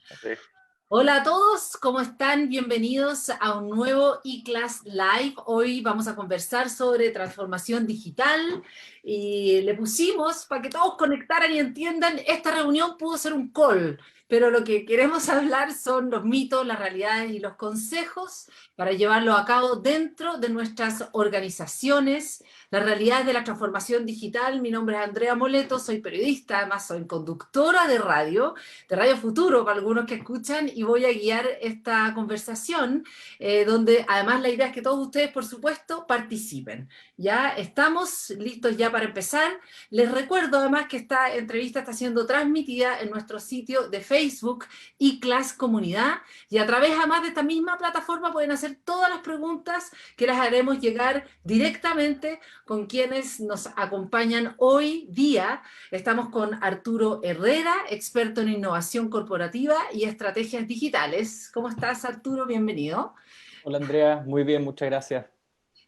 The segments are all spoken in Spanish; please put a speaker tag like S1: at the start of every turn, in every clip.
S1: Sí.
S2: Hola a todos, ¿cómo están? Bienvenidos a un nuevo eClass Live. Hoy vamos a conversar sobre transformación digital y le pusimos, para que todos conectaran y entiendan, esta reunión pudo ser un call, pero lo que queremos hablar son los mitos, las realidades y los consejos para llevarlo a cabo dentro de nuestras organizaciones, las realidades de la transformación digital. Mi nombre es Andrea Moleto, soy periodista, además soy conductora de Radio Futuro, para algunos que escuchan, y voy a guiar esta conversación, donde además la idea es que todos ustedes, por supuesto, participen. Ya estamos listos ya para empezar. Les recuerdo además que esta entrevista está siendo transmitida en nuestro sitio de Facebook eClass Comunidad, y a través además de esta misma plataforma pueden hacer todas las preguntas que las haremos llegar directamente con quienes nos acompañan hoy día. Estamos con Arturo Herrera, experto en innovación corporativa y estrategias digitales. ¿Cómo estás, Arturo? Bienvenido.
S1: Hola Andrea, muy bien, muchas gracias.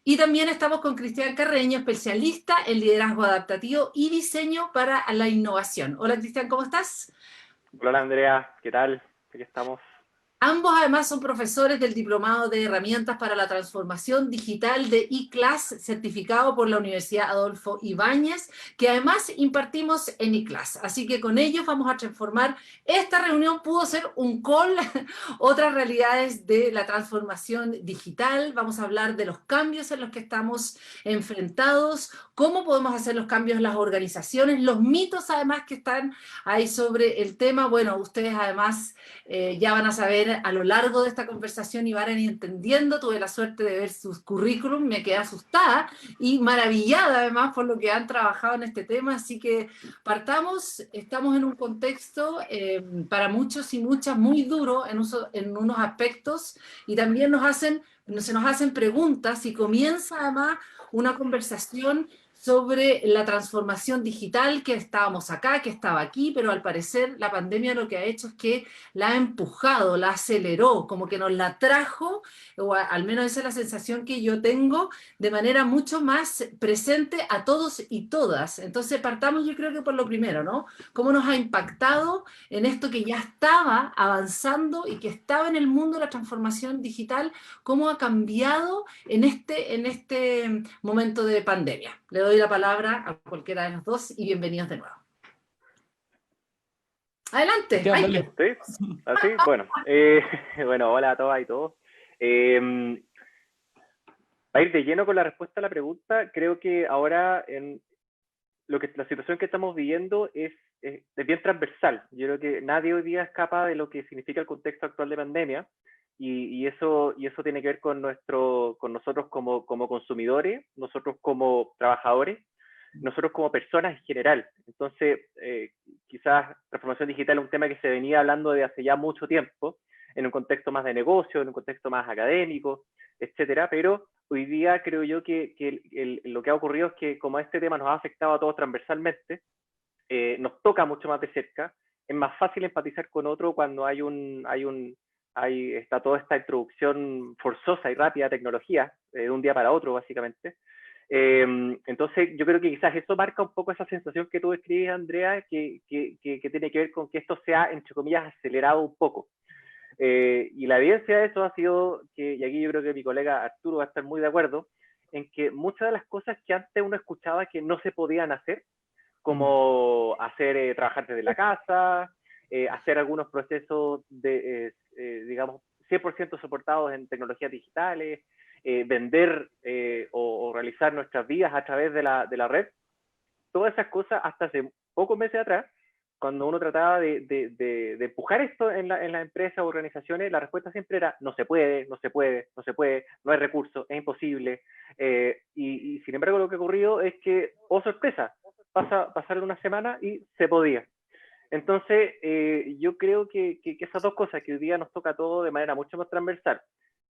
S2: Y también estamos con Cristian Carreño, especialista en liderazgo adaptativo y diseño para la innovación. Hola, Cristian, ¿cómo estás?
S3: Hola Andrea, ¿qué tal? Aquí estamos.
S2: Ambos además son profesores del Diplomado de Herramientas para la Transformación Digital de eClass, certificado por la Universidad Adolfo Ibáñez, que además impartimos en eClass. Así que con ellos vamos a transformar. Esta reunión pudo ser un call, otras realidades de la transformación digital. Vamos a hablar de los cambios en los que estamos enfrentados, cómo podemos hacer los cambios en las organizaciones, los mitos además que están ahí sobre el tema. Bueno, ustedes además ya van a saber a lo largo de esta conversación y van a ir entendiendo. Tuve la suerte de ver sus currículum, me quedé asustada y maravillada además por lo que han trabajado en este tema, así que partamos. Estamos en un contexto para muchos y muchas muy duro en unos aspectos, y también se nos hacen preguntas y comienza además una conversación sobre la transformación digital, que estábamos acá, que estaba aquí, pero al parecer la pandemia lo que ha hecho es que la ha empujado, la aceleró, como que nos la trajo, o al menos esa es la sensación que yo tengo, de manera mucho más presente a todos y todas. Entonces partamos, yo creo que por lo primero, ¿no? ¿Cómo nos ha impactado en esto que ya estaba avanzando y que estaba en el mundo de la transformación digital? ¿Cómo ha cambiado en este momento de pandemia? Le doy la palabra a cualquiera de los dos y bienvenidos de nuevo. Adelante.
S1: Cristian,
S2: Ay,
S1: dale.
S3: ¿Sí? ¿Así? Bueno, bueno, hola a todas y todos. Para ir de lleno con la respuesta a la pregunta, creo que ahora la situación que estamos viviendo es bien transversal. Yo creo que nadie hoy día escapa de lo que significa el contexto actual de pandemia, y eso tiene que ver con nosotros como consumidores, nosotros como trabajadores, nosotros como personas en general. Entonces, quizás transformación digital es un tema que se venía hablando de hace ya mucho tiempo, en un contexto más de negocio, en un contexto más académico, etcétera, pero hoy día creo yo que lo que ha ocurrido es que como este tema nos ha afectado a todos transversalmente, nos toca mucho más de cerca, es más fácil empatizar con otro cuando está toda esta introducción forzosa y rápida a tecnología, de un día para otro, básicamente. Entonces, yo creo que quizás eso marca un poco esa sensación que tú describes, Andrea, que tiene que ver con que esto se ha, entre comillas, acelerado un poco. Y la evidencia de eso ha sido y aquí yo creo que mi colega Arturo va a estar muy de acuerdo, en que muchas de las cosas que antes uno escuchaba que no se podían hacer, como trabajar desde la casa, hacer algunos procesos digamos, 100% soportados en tecnologías digitales, vender o realizar nuestras vidas a través de la red. Todas esas cosas hasta hace pocos meses atrás, cuando uno trataba de empujar esto en las empresas o organizaciones, la respuesta siempre era no se puede, no se puede, no se puede, no hay recursos, es imposible. Y sin embargo lo que ha ocurrido es que, oh sorpresa, pasaron una semana y se podía. Entonces, yo creo que esas dos cosas que hoy día nos toca a todos de manera mucho más transversal,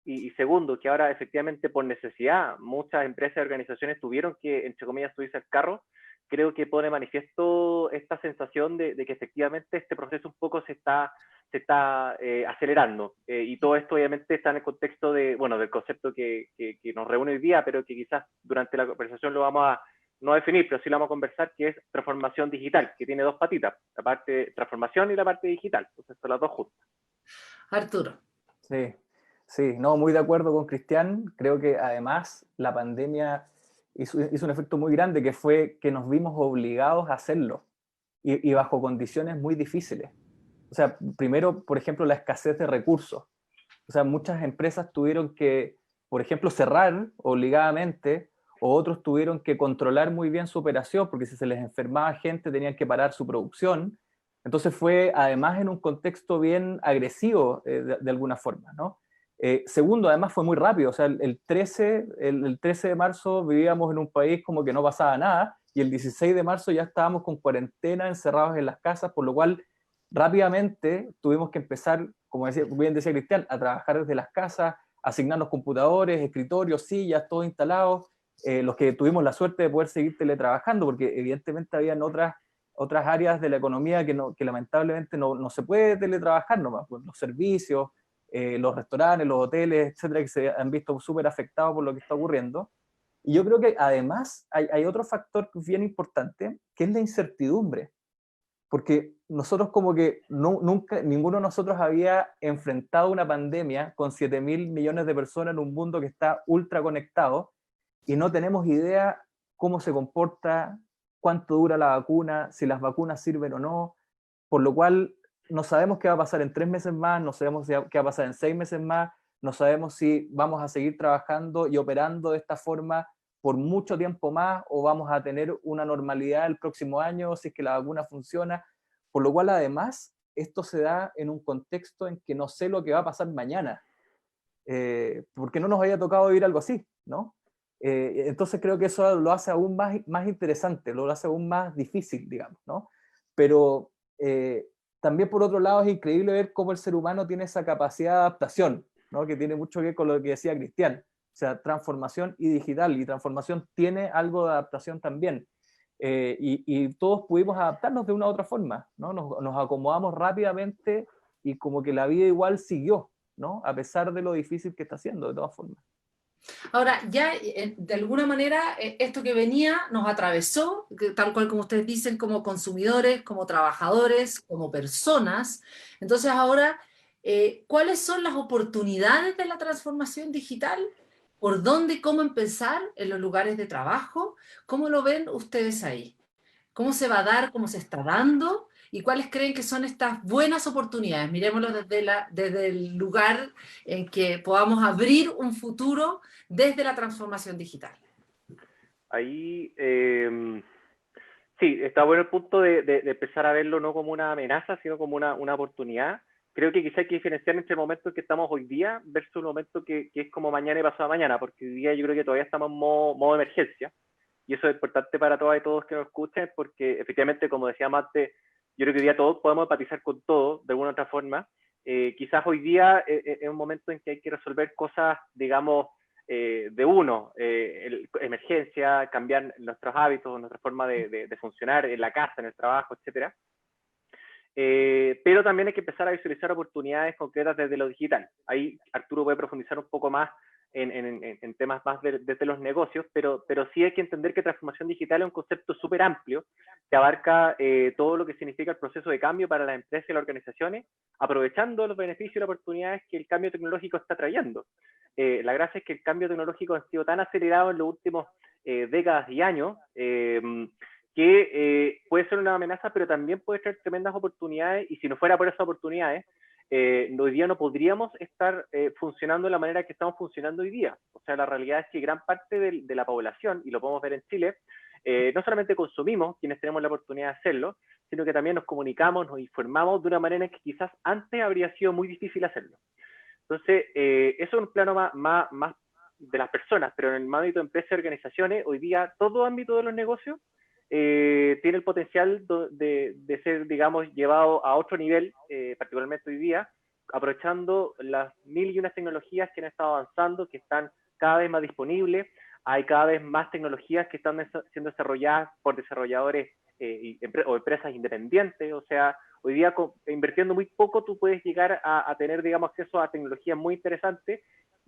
S3: y segundo, que ahora efectivamente por necesidad muchas empresas y organizaciones tuvieron que, entre comillas, subirse al carro, creo que pone manifiesto esta sensación de que efectivamente este proceso un poco se está acelerando. Y todo esto obviamente está en el contexto del concepto que nos reúne hoy día, pero que quizás durante la conversación lo vamos no definir, pero sí lo vamos a conversar, que es transformación digital, que tiene dos patitas, la parte de transformación y la parte digital. Entonces son las dos juntas.
S2: Arturo.
S1: Sí, sí, no, muy de acuerdo con Cristian. Creo que además la pandemia hizo un efecto muy grande, que fue que nos vimos obligados a hacerlo y bajo condiciones muy difíciles. O sea, primero, por ejemplo, la escasez de recursos. O sea, muchas empresas tuvieron que, por ejemplo, cerrar obligadamente, o otros tuvieron que controlar muy bien su operación, porque si se les enfermaba gente tenían que parar su producción. Entonces fue además en un contexto bien agresivo de alguna forma, ¿no? Segundo, además fue muy rápido, o sea, el 13 de marzo vivíamos en un país como que no pasaba nada, y el 16 de marzo ya estábamos con cuarentena, encerrados en las casas, por lo cual rápidamente tuvimos que empezar, como bien decía Cristian, a trabajar desde las casas, asignarnos computadores, escritorios, sillas, todo instalado, los que tuvimos la suerte de poder seguir teletrabajando, porque evidentemente habían otras áreas de la economía que lamentablemente no se puede teletrabajar nomás, pues, los servicios, los restaurantes, los hoteles, etcétera, que se han visto súper afectados por lo que está ocurriendo. Y yo creo que además hay otro factor bien importante, que es la incertidumbre, porque nosotros como que nunca, ninguno de nosotros había enfrentado una pandemia con 7.000 millones de personas en un mundo que está ultra conectado y no tenemos idea cómo se comporta, cuánto dura la vacuna, si las vacunas sirven o no, por lo cual no sabemos qué va a pasar en 3 meses más, no sabemos qué va a pasar en 6 meses más, no sabemos si vamos a seguir trabajando y operando de esta forma por mucho tiempo más o vamos a tener una normalidad el próximo año si es que la vacuna funciona, por lo cual además esto se da en un contexto en que no sé lo que va a pasar mañana, porque no nos había tocado vivir algo así, ¿no? Entonces creo que eso lo hace aún más interesante, lo hace aún más difícil, digamos, ¿no? Pero también por otro lado es increíble ver cómo el ser humano tiene esa capacidad de adaptación, ¿no? Que tiene mucho que ver con lo que decía Cristian, o sea, transformación y digital, y transformación tiene algo de adaptación también. Y todos pudimos adaptarnos de una u otra forma, ¿no? Nos acomodamos rápidamente y como que la vida igual siguió, ¿no? A pesar de lo difícil que está haciendo, de todas formas.
S2: Ahora, ya de alguna manera esto que venía nos atravesó, tal cual como ustedes dicen, como consumidores, como trabajadores, como personas. Entonces ahora, ¿cuáles son las oportunidades de la transformación digital? ¿Por dónde y cómo empezar en los lugares de trabajo? ¿Cómo lo ven ustedes ahí? ¿Cómo se va a dar? ¿Cómo se está dando? ¿Y cuáles creen que son estas buenas oportunidades? Mirémoslo desde el lugar en que podamos abrir un futuro desde la transformación digital.
S3: Ahí, sí, está bueno el punto de empezar a verlo no como una amenaza, sino como una oportunidad. Creo que quizá hay que diferenciar entre el momento en que estamos hoy día versus el momento que es como mañana y pasado mañana, porque hoy día yo creo que todavía estamos en modo emergencia. Y eso es importante para todas y todos que nos escuchen, porque efectivamente, como decía Mate, yo creo que hoy día todos podemos empatizar con todo, de alguna u otra forma. Quizás hoy día es un momento en que hay que resolver cosas, digamos, de uno, emergencia, cambiar nuestros hábitos, nuestra forma de funcionar en la casa, en el trabajo, etcétera. Pero también hay que empezar a visualizar oportunidades concretas desde lo digital. Ahí Arturo puede profundizar un poco más en temas más desde los negocios, pero sí hay que entender que transformación digital es un concepto súper amplio que abarca todo lo que significa el proceso de cambio para las empresas y las organizaciones, aprovechando los beneficios y las oportunidades que el cambio tecnológico está trayendo. La gracia es que el cambio tecnológico ha sido tan acelerado en los últimos décadas y años que puede ser una amenaza, pero también puede traer tremendas oportunidades, y si no fuera por esas oportunidades, hoy día no podríamos estar funcionando de la manera que estamos funcionando hoy día. O sea, la realidad es que gran parte de la población, y lo podemos ver en Chile, no solamente consumimos, quienes tenemos la oportunidad de hacerlo, sino que también nos comunicamos, nos informamos de una manera que quizás antes habría sido muy difícil hacerlo. Entonces, eso es un plano más de las personas, pero en el ámbito de empresas y organizaciones, hoy día todo ámbito de los negocios tiene el potencial de ser, digamos, llevado a otro nivel, particularmente hoy día, aprovechando las mil y unas tecnologías que han estado avanzando, que están cada vez más disponibles. Hay cada vez más tecnologías que están siendo desarrolladas por desarrolladores o empresas independientes. O sea, hoy día invirtiendo muy poco tú puedes llegar a tener, digamos, acceso a tecnologías muy interesantes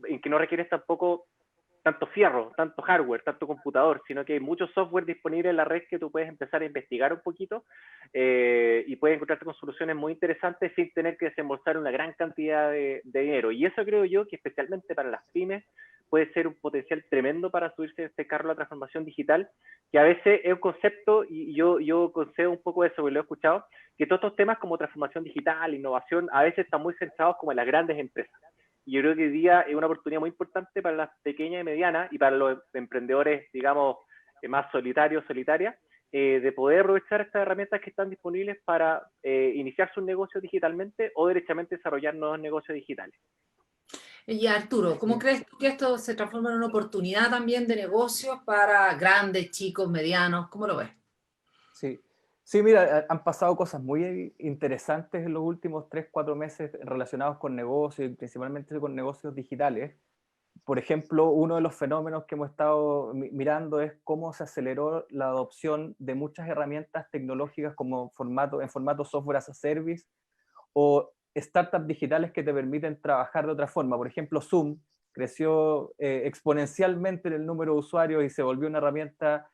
S3: en que no requieres tampoco tanto fierro, tanto hardware, tanto computador, sino que hay mucho software disponible en la red que tú puedes empezar a investigar un poquito y puedes encontrarte con soluciones muy interesantes sin tener que desembolsar una gran cantidad de dinero. Y eso creo yo que especialmente para las pymes puede ser un potencial tremendo para subirse a este carro de la transformación digital, que a veces es un concepto, y yo concedo un poco de eso, porque lo he escuchado, que todos estos temas como transformación digital, innovación, a veces están muy centrados como en las grandes empresas. Y yo creo que hoy día es una oportunidad muy importante para las pequeñas y medianas y para los emprendedores, digamos, más solitarios, solitarias, de poder aprovechar estas herramientas que están disponibles para iniciar sus negocios digitalmente o derechamente desarrollar nuevos negocios digitales.
S2: Y Arturo, ¿cómo crees tú que esto se transforma en una oportunidad también de negocios para grandes, chicos, medianos? ¿Cómo lo ves?
S1: Sí, sí, mira, han pasado cosas muy interesantes en los últimos 3, 4 meses relacionados con negocios y principalmente con negocios digitales. Por ejemplo, uno de los fenómenos que hemos estado mirando es cómo se aceleró la adopción de muchas herramientas tecnológicas como en formato software as a service o startups digitales que te permiten trabajar de otra forma. Por ejemplo, Zoom creció exponencialmente en el número de usuarios y se volvió una herramienta.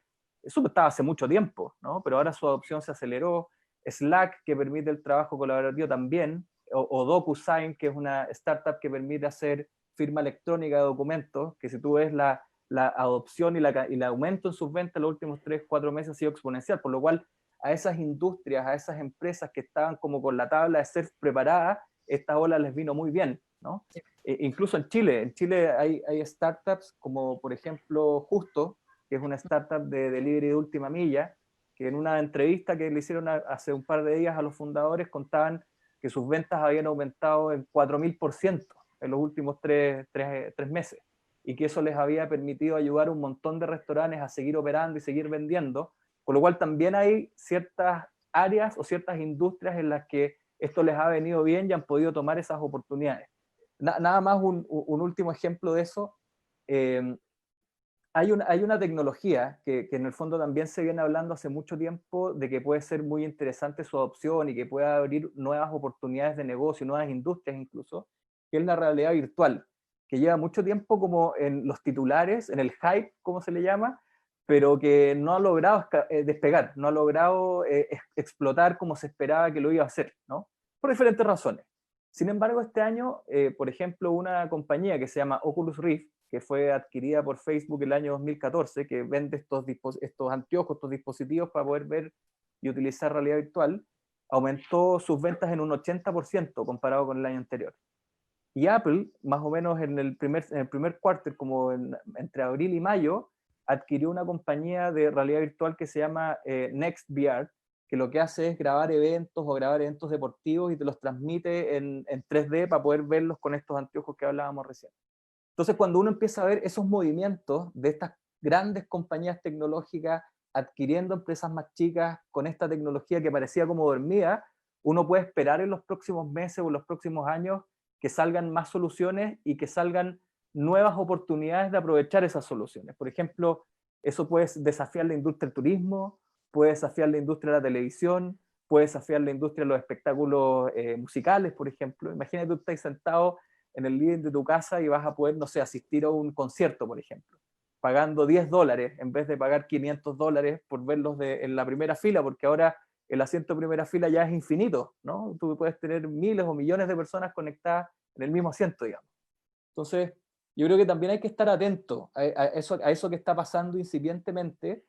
S1: Zoom estaba hace mucho tiempo, ¿no? Pero ahora su adopción se aceleró. Slack, que permite el trabajo colaborativo también, o DocuSign, que es una startup que permite hacer firma electrónica de documentos, que si tú ves la adopción y el aumento en sus ventas en los últimos 3, 4 meses ha sido exponencial, por lo cual a esas industrias, a esas empresas que estaban como con la tabla de ser preparadas, esta ola les vino muy bien, ¿no? Incluso en Chile hay startups como por ejemplo Justo, que es una startup de delivery de última milla, que en una entrevista que le hicieron hace un par de días a los fundadores contaban que sus ventas habían aumentado en 4000% en los últimos tres meses, y que eso les había permitido ayudar a un montón de restaurantes a seguir operando y seguir vendiendo, con lo cual también hay ciertas áreas o ciertas industrias en las que esto les ha venido bien y han podido tomar esas oportunidades. Nada más un último ejemplo de eso. Hay una tecnología que en el fondo también se viene hablando hace mucho tiempo de que puede ser muy interesante su adopción y que puede abrir nuevas oportunidades de negocio, nuevas industrias incluso, que es la realidad virtual, que lleva mucho tiempo como en los titulares, en el hype, como se le llama, pero que no ha logrado despegar, no ha logrado explotar como se esperaba que lo iba a hacer, ¿no? Por diferentes razones. Sin embargo, este año, por ejemplo, una compañía que se llama Oculus Rift, que fue adquirida por Facebook el año 2014, que vende estos anteojos, estos dispositivos para poder ver y utilizar realidad virtual, aumentó sus ventas en un 80% comparado con el año anterior. Y Apple, más o menos en el primer quarter, como entre abril y mayo, adquirió una compañía de realidad virtual que se llama NextVR, que lo que hace es grabar eventos o grabar eventos deportivos y te los transmite en 3D para poder verlos con estos anteojos que hablábamos recién. Entonces, cuando uno empieza a ver esos movimientos de estas grandes compañías tecnológicas adquiriendo empresas más chicas con esta tecnología que parecía como dormida, uno puede esperar en los próximos meses o en los próximos años que salgan más soluciones y que salgan nuevas oportunidades de aprovechar esas soluciones. Por ejemplo, eso puede desafiar la industria del turismo, puede desafiar la industria de la televisión, puede desafiar la industria de los espectáculos musicales, por ejemplo. Imagínate tú estás sentado en el living de tu casa y vas a poder, no sé, asistir a un concierto, por ejemplo, pagando $10 en vez de pagar $500 por verlos en la primera fila, porque ahora el asiento de primera fila ya es infinito, ¿no? Tú puedes tener miles o millones de personas conectadas en el mismo asiento, digamos. Entonces, yo creo que también hay que estar atento a eso que está pasando incipientemente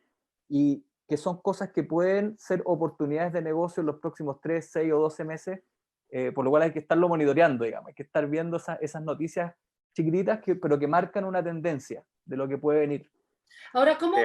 S1: y que son cosas que pueden ser oportunidades de negocio en los próximos 3, 6 o 12 meses, por lo cual hay que estarlo monitoreando, digamos, hay que estar viendo esas noticias chiquititas, pero que marcan una tendencia de lo que puede venir.
S2: Ahora, ¿cómo?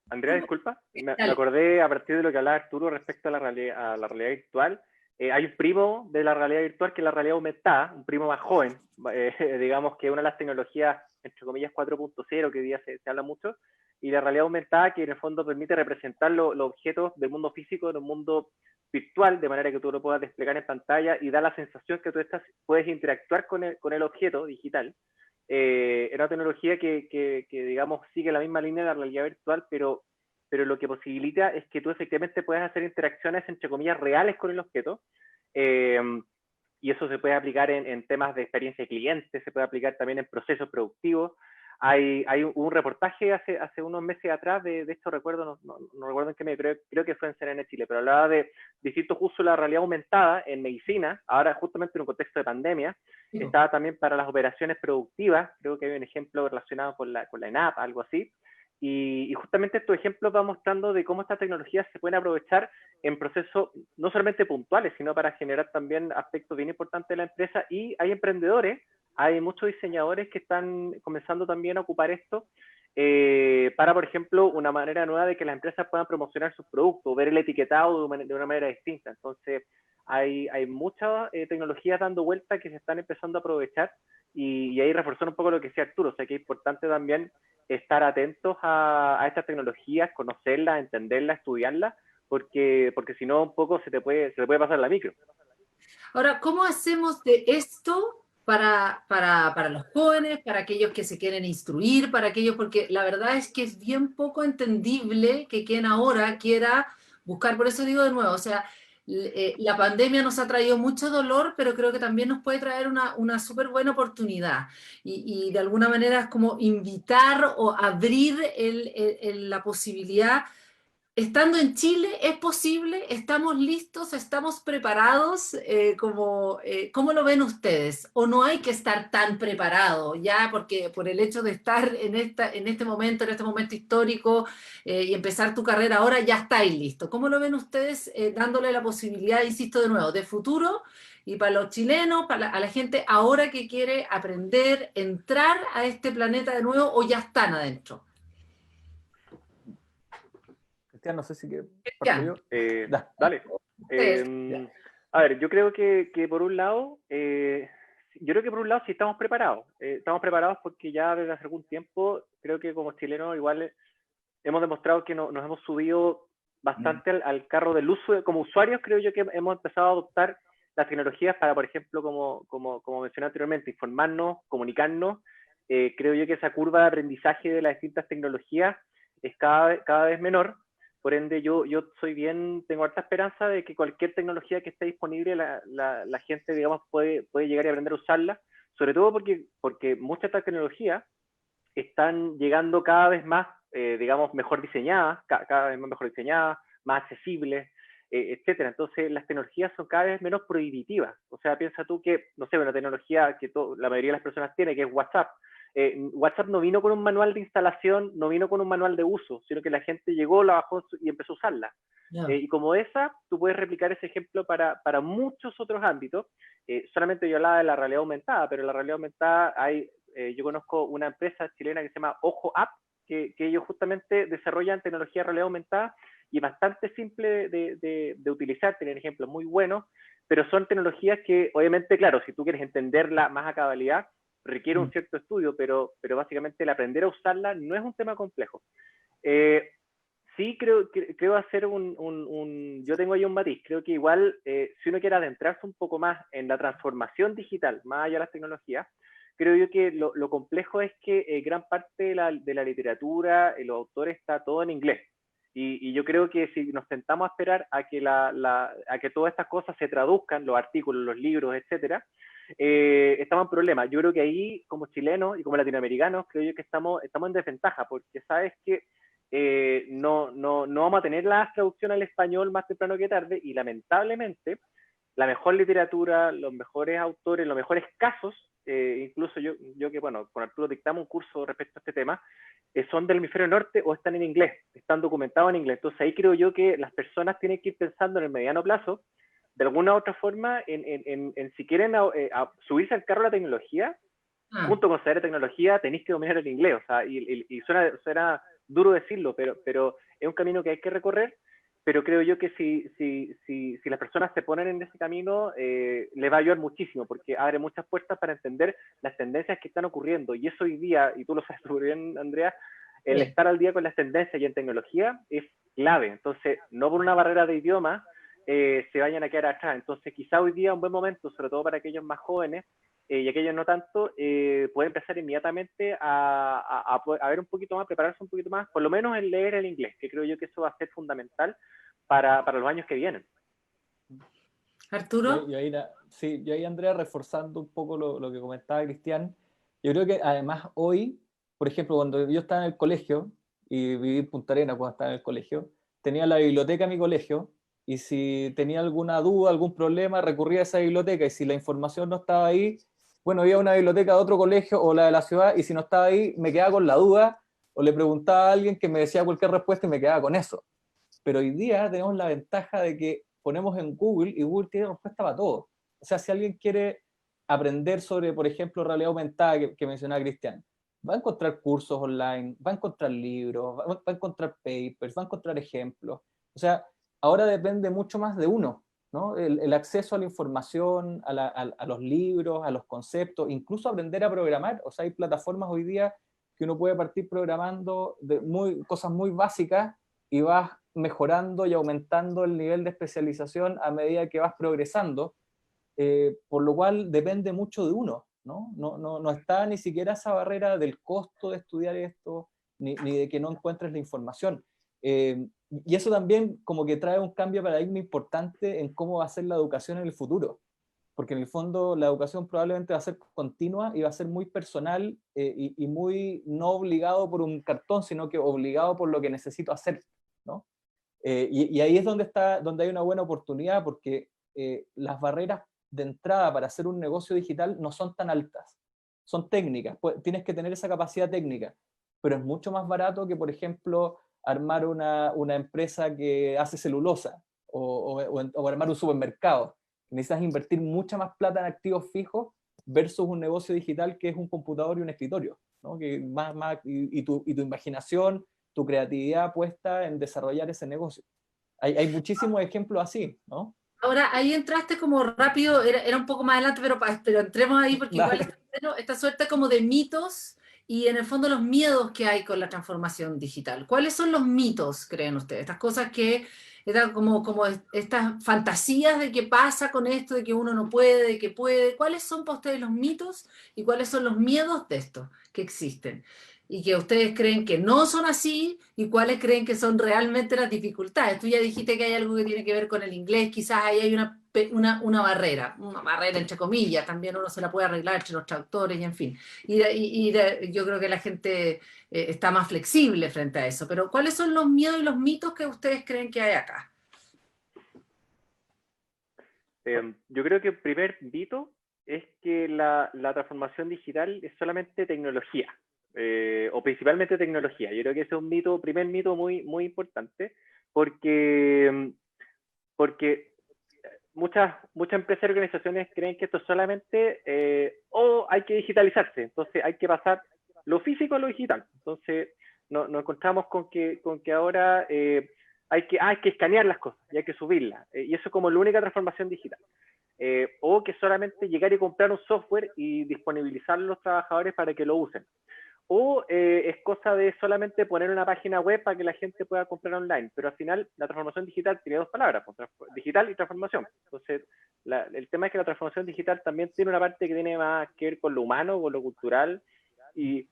S3: Andrea, disculpa, me acordé a partir de lo que hablaba Arturo respecto a la realidad virtual. Hay un primo de la realidad virtual que es la realidad aumentada, un primo más joven, digamos que una de las tecnologías, entre comillas, 4.0, que hoy día se habla mucho, y la realidad aumentada que en el fondo permite representar los objetos del mundo físico en un mundo virtual, de manera que tú lo puedas desplegar en pantalla y da la sensación que tú puedes interactuar con el objeto digital. Era una tecnología que, digamos, sigue la misma línea de la realidad virtual, pero lo que posibilita es que tú efectivamente puedas hacer interacciones, entre comillas, reales con el objeto, y eso se puede aplicar en temas de experiencia de cliente, se puede aplicar también en procesos productivos. Hay un reportaje hace unos meses atrás, de esto recuerdo, no recuerdo en qué medio, creo que fue en CNN Chile, pero hablaba de distintos usos de la realidad aumentada en medicina, ahora justamente en un contexto de pandemia.
S2: Sí.
S3: Estaba también para las operaciones productivas, creo que hay un ejemplo relacionado con la ENAP, algo así. Y justamente estos ejemplos van mostrando de cómo estas tecnologías se pueden aprovechar en procesos no solamente puntuales, sino para generar también aspectos bien importantes de la empresa. Y hay emprendedores, hay muchos diseñadores que están comenzando también a ocupar esto para, por ejemplo, una manera nueva de que las empresas puedan promocionar sus productos, ver el etiquetado de una manera distinta. Entonces, hay muchas tecnologías dando vuelta que se están empezando a aprovechar y ahí reforzar un poco lo que decía Arturo. O sea, que es importante también estar atentos a estas tecnologías, conocerlas, entenderlas, estudiarlas, porque si no, un poco se le puede pasar la micro.
S2: Ahora, ¿cómo hacemos de esto para los jóvenes, para aquellos que se quieren instruir, para aquellos, porque la verdad es que es bien poco entendible que quien ahora quiera buscar, por eso digo de nuevo, o sea, la pandemia nos ha traído mucho dolor, pero creo que también nos puede traer una súper buena oportunidad y de alguna manera es como invitar o abrir la posibilidad. Estando en Chile, ¿es posible? ¿Estamos listos? ¿Estamos preparados? ¿Cómo lo ven ustedes? ¿O no hay que estar tan preparado ya? Porque por el hecho de estar en este momento histórico y empezar tu carrera ahora, ya estáis listos. ¿Cómo lo ven ustedes dándole la posibilidad, insisto de nuevo, de futuro? Y para los chilenos, a la gente ahora que quiere aprender, entrar a este planeta de nuevo o ya están adentro.
S1: Cristian, no sé si quiere
S2: Ya.
S1: parto yo.
S3: Dale.
S2: Ustedes.
S3: A ver, yo creo que por un lado, sí estamos preparados. Estamos preparados porque ya desde hace algún tiempo, creo que como chilenos igual hemos demostrado que nos hemos subido bastante al carro del uso. Como usuarios, creo yo que hemos empezado a adoptar las tecnologías para, por ejemplo, como mencioné anteriormente, informarnos, comunicarnos. Creo yo que esa curva de aprendizaje de las distintas tecnologías es cada vez menor. Por ende, yo tengo harta esperanza de que cualquier tecnología que esté disponible, la gente, digamos, puede llegar y aprender a usarla, sobre todo porque muchas de estas tecnologías están llegando cada vez más, digamos, mejor diseñadas, cada vez mejor diseñadas, más accesibles, etcétera. Entonces, las tecnologías son cada vez menos prohibitivas. O sea, piensa tú que, no sé, una tecnología que la mayoría de las personas tiene, que es WhatsApp. WhatsApp no vino con un manual de instalación, no vino con un manual de uso, sino que la gente llegó, la bajó y empezó a usarla.
S2: Yeah.
S3: Y como esa, tú puedes replicar ese ejemplo para muchos otros ámbitos. Solamente yo hablaba de la realidad aumentada, pero en la realidad aumentada yo conozco una empresa chilena que se llama Ojo App, que ellos justamente desarrollan tecnología de realidad aumentada y bastante simple de utilizar, tienen ejemplos muy buenos, pero son tecnologías que obviamente, claro, si tú quieres entenderla más a cabalidad, requiere un cierto estudio, pero básicamente el aprender a usarla no es un tema complejo. Sí creo hacer yo tengo ahí un matiz, creo que igual si uno quiere adentrarse un poco más en la transformación digital, más allá de las tecnologías, creo yo que lo complejo es que gran parte de la literatura, los autores, está todo en inglés. Y yo creo que si nos sentamos a esperar a que todas estas cosas se traduzcan, los artículos, los libros, etcétera, estamos en problemas. Yo creo que ahí, como chilenos y como latinoamericanos, creo yo que estamos en desventaja, porque sabes que no vamos a tener la traducción al español más temprano que tarde, y lamentablemente la mejor literatura, los mejores autores, los mejores casos, incluso yo que, bueno, con Arturo dictamos un curso respecto a este tema, son del hemisferio norte o están en inglés, están documentados en inglés. Entonces ahí creo yo que las personas tienen que ir pensando en el mediano plazo, de alguna u otra forma, en si quieren subirse al carro de la tecnología, junto con saber de tecnología, tenéis que dominar el inglés. O sea, y suena duro decirlo, pero es un camino que hay que recorrer. Pero creo yo que si las personas se ponen en ese camino, les va a ayudar muchísimo, porque abre muchas puertas para entender las tendencias que están ocurriendo. Y eso hoy día, y tú lo sabes súper bien, Andrea, el estar al día con las tendencias y en tecnología es clave. Entonces, no por una barrera de idioma se vayan a quedar atrás. Entonces, quizá hoy día es un buen momento, sobre todo para aquellos más jóvenes, y aquellos no tanto, puede empezar inmediatamente a ver un poquito más, prepararse un poquito más, por lo menos en leer el inglés, que creo yo que eso va a ser fundamental para los años que vienen.
S2: Arturo.
S1: Yo ahí, Andrea, reforzando un poco lo que comentaba Cristian, yo creo que además hoy por ejemplo, cuando yo estaba en el colegio, y viví en Punta Arenas cuando estaba en el colegio, tenía la biblioteca en mi colegio, y si tenía alguna duda, algún problema, recurría a esa biblioteca, y si la información no estaba ahí, bueno, iba a una biblioteca de otro colegio o la de la ciudad, y si no estaba ahí, me quedaba con la duda, o le preguntaba a alguien que me decía cualquier respuesta y me quedaba con eso. Pero hoy día tenemos la ventaja de que ponemos en Google y Google tiene respuesta para todo. O sea, si alguien quiere aprender sobre, por ejemplo, realidad aumentada que mencionaba Cristian, va a encontrar cursos online, va a encontrar libros, va a encontrar papers, va a encontrar ejemplos. O sea, ahora depende mucho más de uno, ¿no? El acceso a la información, a los libros, a los conceptos, incluso aprender a programar. O sea, hay plataformas hoy día que uno puede partir programando cosas muy básicas y vas mejorando y aumentando el nivel de especialización a medida que vas progresando, por lo cual depende mucho de uno, ¿no? No está ni siquiera esa barrera del costo de estudiar esto, ni de que no encuentres la información. Y eso también como que trae un cambio de paradigma importante en cómo va a ser la educación en el futuro, porque en el fondo la educación probablemente va a ser continua y va a ser muy personal, y muy no obligado por un cartón, sino que obligado por lo que necesito hacer, ¿no? Y ahí es donde hay una buena oportunidad, porque las barreras de entrada para hacer un negocio digital no son tan altas, son técnicas, pues, tienes que tener esa capacidad técnica, pero es mucho más barato que, por ejemplo, armar una empresa que hace celulosa, o armar un supermercado. Necesitas invertir mucha más plata en activos fijos versus un negocio digital que es un computador y un escritorio, ¿no? Y tu imaginación, tu creatividad puesta en desarrollar ese negocio. Hay muchísimos ejemplos así, ¿no?
S2: Ahora, ahí entraste como rápido, era un poco más adelante, pero entremos ahí porque igual
S1: Dale.
S2: esta suerte como de mitos y en el fondo los miedos que hay con la transformación digital. ¿Cuáles son los mitos, creen ustedes? Estas cosas que, como estas fantasías de qué pasa con esto, de que uno no puede, de que puede. ¿Cuáles son para ustedes los mitos y cuáles son los miedos de esto que existen? Y que ustedes creen que no son así, y cuáles creen que son realmente las dificultades. Tú ya dijiste que hay algo que tiene que ver con el inglés, quizás ahí hay una barrera entre comillas, también uno se la puede arreglar entre los traductores y en fin. Yo creo que la gente está más flexible frente a eso, pero ¿cuáles son los miedos y los mitos que ustedes creen que hay acá?
S3: Yo creo que el primer mito es que la transformación digital es solamente tecnología, o principalmente tecnología. Yo creo que ese es un mito, primer mito muy, muy importante, porque muchas empresas y organizaciones creen que esto solamente, o hay que digitalizarse, entonces hay que pasar lo físico a lo digital. Entonces nos encontramos con que ahora hay que escanear las cosas y hay que subirlas, y eso es como la única transformación digital. O que solamente llegar y comprar un software y disponibilizarlo a los trabajadores para que lo usen. O es cosa de solamente poner una página web para que la gente pueda comprar online, pero al final la transformación digital tiene dos palabras, digital y transformación. Entonces, el tema es que la transformación digital también tiene una parte que tiene más que ver con lo humano, con lo cultural, y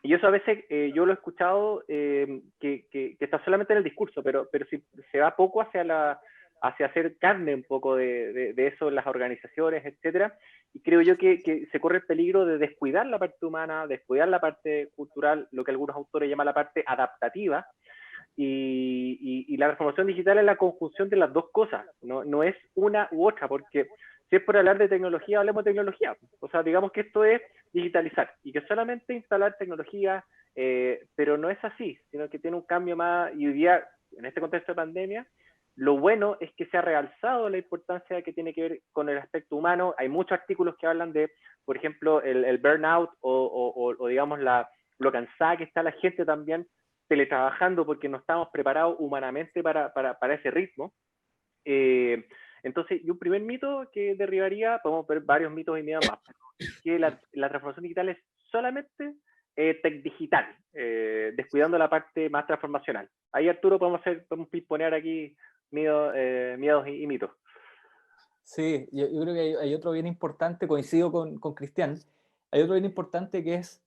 S3: eso a veces yo lo he escuchado que está solamente en el discurso, pero si se va poco hacia hacer carne un poco de eso en las organizaciones, etcétera. Y creo yo que se corre el peligro de descuidar la parte humana, descuidar la parte cultural, lo que algunos autores llaman la parte adaptativa, y la transformación digital es la conjunción de las dos cosas, no es una u otra, porque si es por hablar de tecnología, hablemos de tecnología. O sea, digamos que esto es digitalizar y que solamente instalar tecnología, pero no es así, sino que tiene un cambio más, y hoy día, en este contexto de pandemia, lo bueno es que se ha realzado la importancia que tiene que ver con el aspecto humano. Hay muchos artículos que hablan de, por ejemplo, el burnout o digamos lo cansada que está la gente también teletrabajando porque no estamos preparados humanamente para ese ritmo. Entonces, y un primer mito que derribaría, podemos ver varios mitos y miedos más, que la transformación digital es solamente tech digital, descuidando la parte más transformacional. Ahí, Arturo, podemos poner aquí miedos y mitos.
S1: Sí, yo creo que hay otro bien importante, coincido con Cristian, hay otro bien importante que es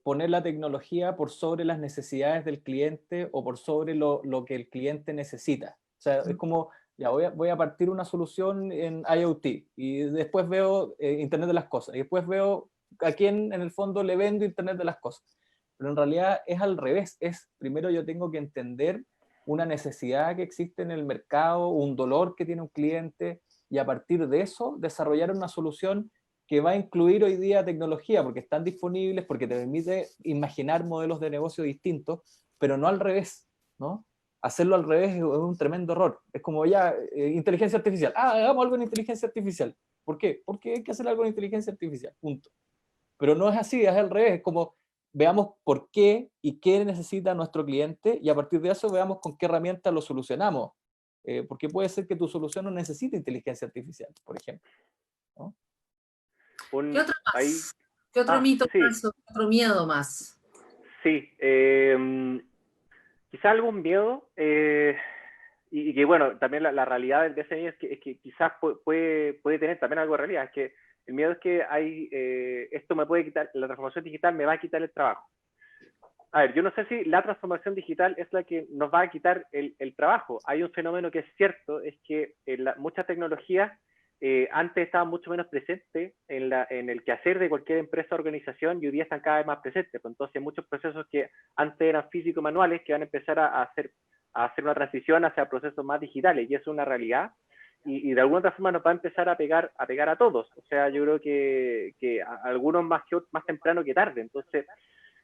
S1: poner la tecnología por sobre las necesidades del cliente o por sobre lo que el cliente necesita. O sea, es como, ya voy a partir una solución en IoT y después veo Internet de las cosas y después veo a quién en el fondo le vendo Internet de las cosas. pero en realidad es al revés. Primero yo tengo que entender una necesidad que existe en el mercado, un dolor que tiene un cliente, y a partir de eso desarrollar una solución que va a incluir hoy día tecnología, porque están disponibles, porque te permite imaginar modelos de negocio distintos, pero no al revés, ¿no? Hacerlo al revés es un tremendo error. Es como ya, inteligencia artificial. Hagamos algo en inteligencia artificial. ¿Por qué? Porque hay que hacer algo en inteligencia artificial, punto. Pero no es así, es al revés, es como veamos por qué y qué necesita nuestro cliente, y a partir de eso veamos con qué herramientas lo solucionamos. Porque puede ser que tu solución no necesite inteligencia artificial, por ejemplo, ¿no?
S2: ¿Qué otro
S3: Ahí,
S2: más? ¿Qué otro mito
S3: sí,
S2: más? ¿Qué otro miedo más?
S3: sí. Quizá algún miedo, y que bueno, también la realidad del DSI es que quizás puede tener también algo de realidad, es que el miedo es que esto me puede quitar, la transformación digital me va a quitar el trabajo. A ver, yo no sé si la transformación digital es la que nos va a quitar el trabajo. Hay un fenómeno que es cierto, es que muchas tecnologías antes estaban mucho menos presentes en el quehacer de cualquier empresa o organización, y hoy día están cada vez más presentes. Pues entonces, muchos procesos que antes eran físicos manuales que van a empezar a hacer una transición hacia procesos más digitales, y eso es una realidad. Y de alguna otra forma nos va a empezar a pegar a todos. O sea, yo creo que a algunos más temprano que tarde. Entonces,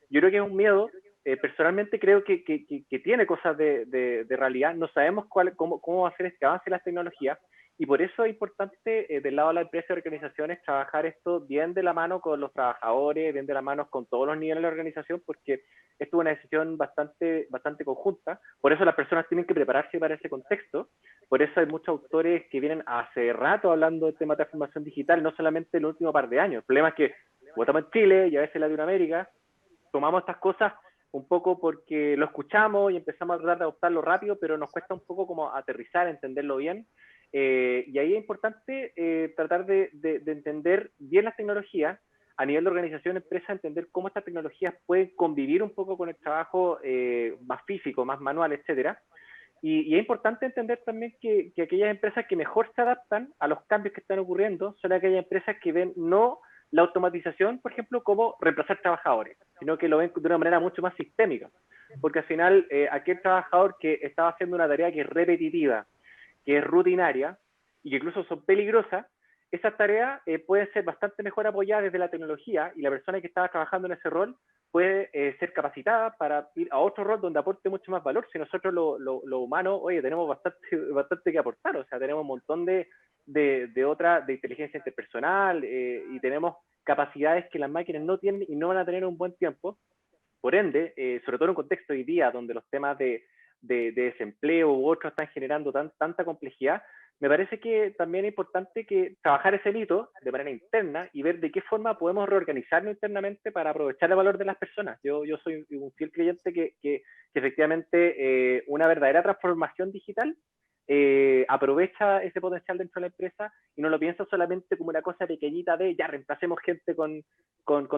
S3: yo creo que es un miedo. Personalmente creo que tiene cosas de realidad. No sabemos cómo va a ser este avance de las tecnologías, y por eso es importante del lado de la empresa y organizaciones trabajar esto bien de la mano con los trabajadores, bien de la mano con todos los niveles de la organización, porque esto es una decisión bastante conjunta. Por eso las personas tienen que prepararse para ese contexto. Por eso hay muchos autores que vienen hace rato hablando del tema de transformación digital, no solamente en el último par de años. El problema es que estamos en Chile y a veces en Latinoamérica tomamos estas cosas un poco porque lo escuchamos y empezamos a tratar de adoptarlo rápido, pero nos cuesta un poco como aterrizar, entenderlo bien. Y ahí es importante tratar de entender bien las tecnologías a nivel de organización, empresa, entender cómo estas tecnologías pueden convivir un poco con el trabajo más físico, más manual, etcétera. Y es importante entender también que aquellas empresas que mejor se adaptan a los cambios que están ocurriendo son aquellas empresas que ven no la automatización, por ejemplo, como reemplazar trabajadores, sino que lo ven de una manera mucho más sistémica. Porque al final, aquel trabajador que estaba haciendo una tarea que es repetitiva, que es rutinaria y que incluso son peligrosas, esas tareas pueden ser bastante mejor apoyadas desde la tecnología, y la persona que estaba trabajando en ese rol puede ser capacitada para ir a otro rol donde aporte mucho más valor. Si nosotros lo humano, oye, tenemos bastante que aportar, o sea, tenemos un montón de inteligencia interpersonal, y tenemos capacidades que las máquinas no tienen y no van a tener un buen tiempo. Por ende, sobre todo en un contexto hoy día donde los temas de desempleo u otros están generando tanta complejidad, me parece que también es importante trabajar ese mito de manera interna y ver de qué forma podemos reorganizarnos internamente para aprovechar el valor de las personas. Yo soy un fiel creyente que efectivamente una verdadera transformación digital aprovecha ese potencial dentro de la empresa y no lo piensa solamente como una cosa pequeñita de ya reemplacemos gente con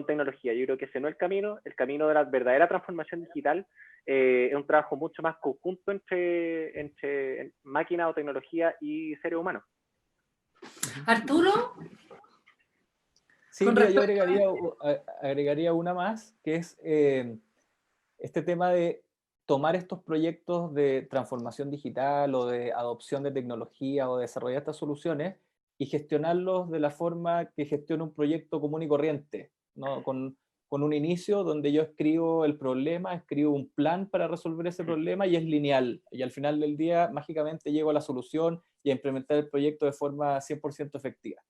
S3: tecnología. Yo creo que ese no es el camino de la verdadera transformación digital. Es un trabajo mucho más conjunto entre máquina o tecnología y seres humanos.
S2: Arturo.
S1: Sí, mira, yo agregaría una más, que es este tema de tomar estos proyectos de transformación digital o de adopción de tecnología o desarrollar estas soluciones y gestionarlos de la forma que gestiona un proyecto común y corriente, ¿no? Con un inicio donde yo escribo el problema, escribo un plan para resolver ese problema y es lineal. Y al final del día, mágicamente llego a la solución y a implementar el proyecto de forma 100% efectiva.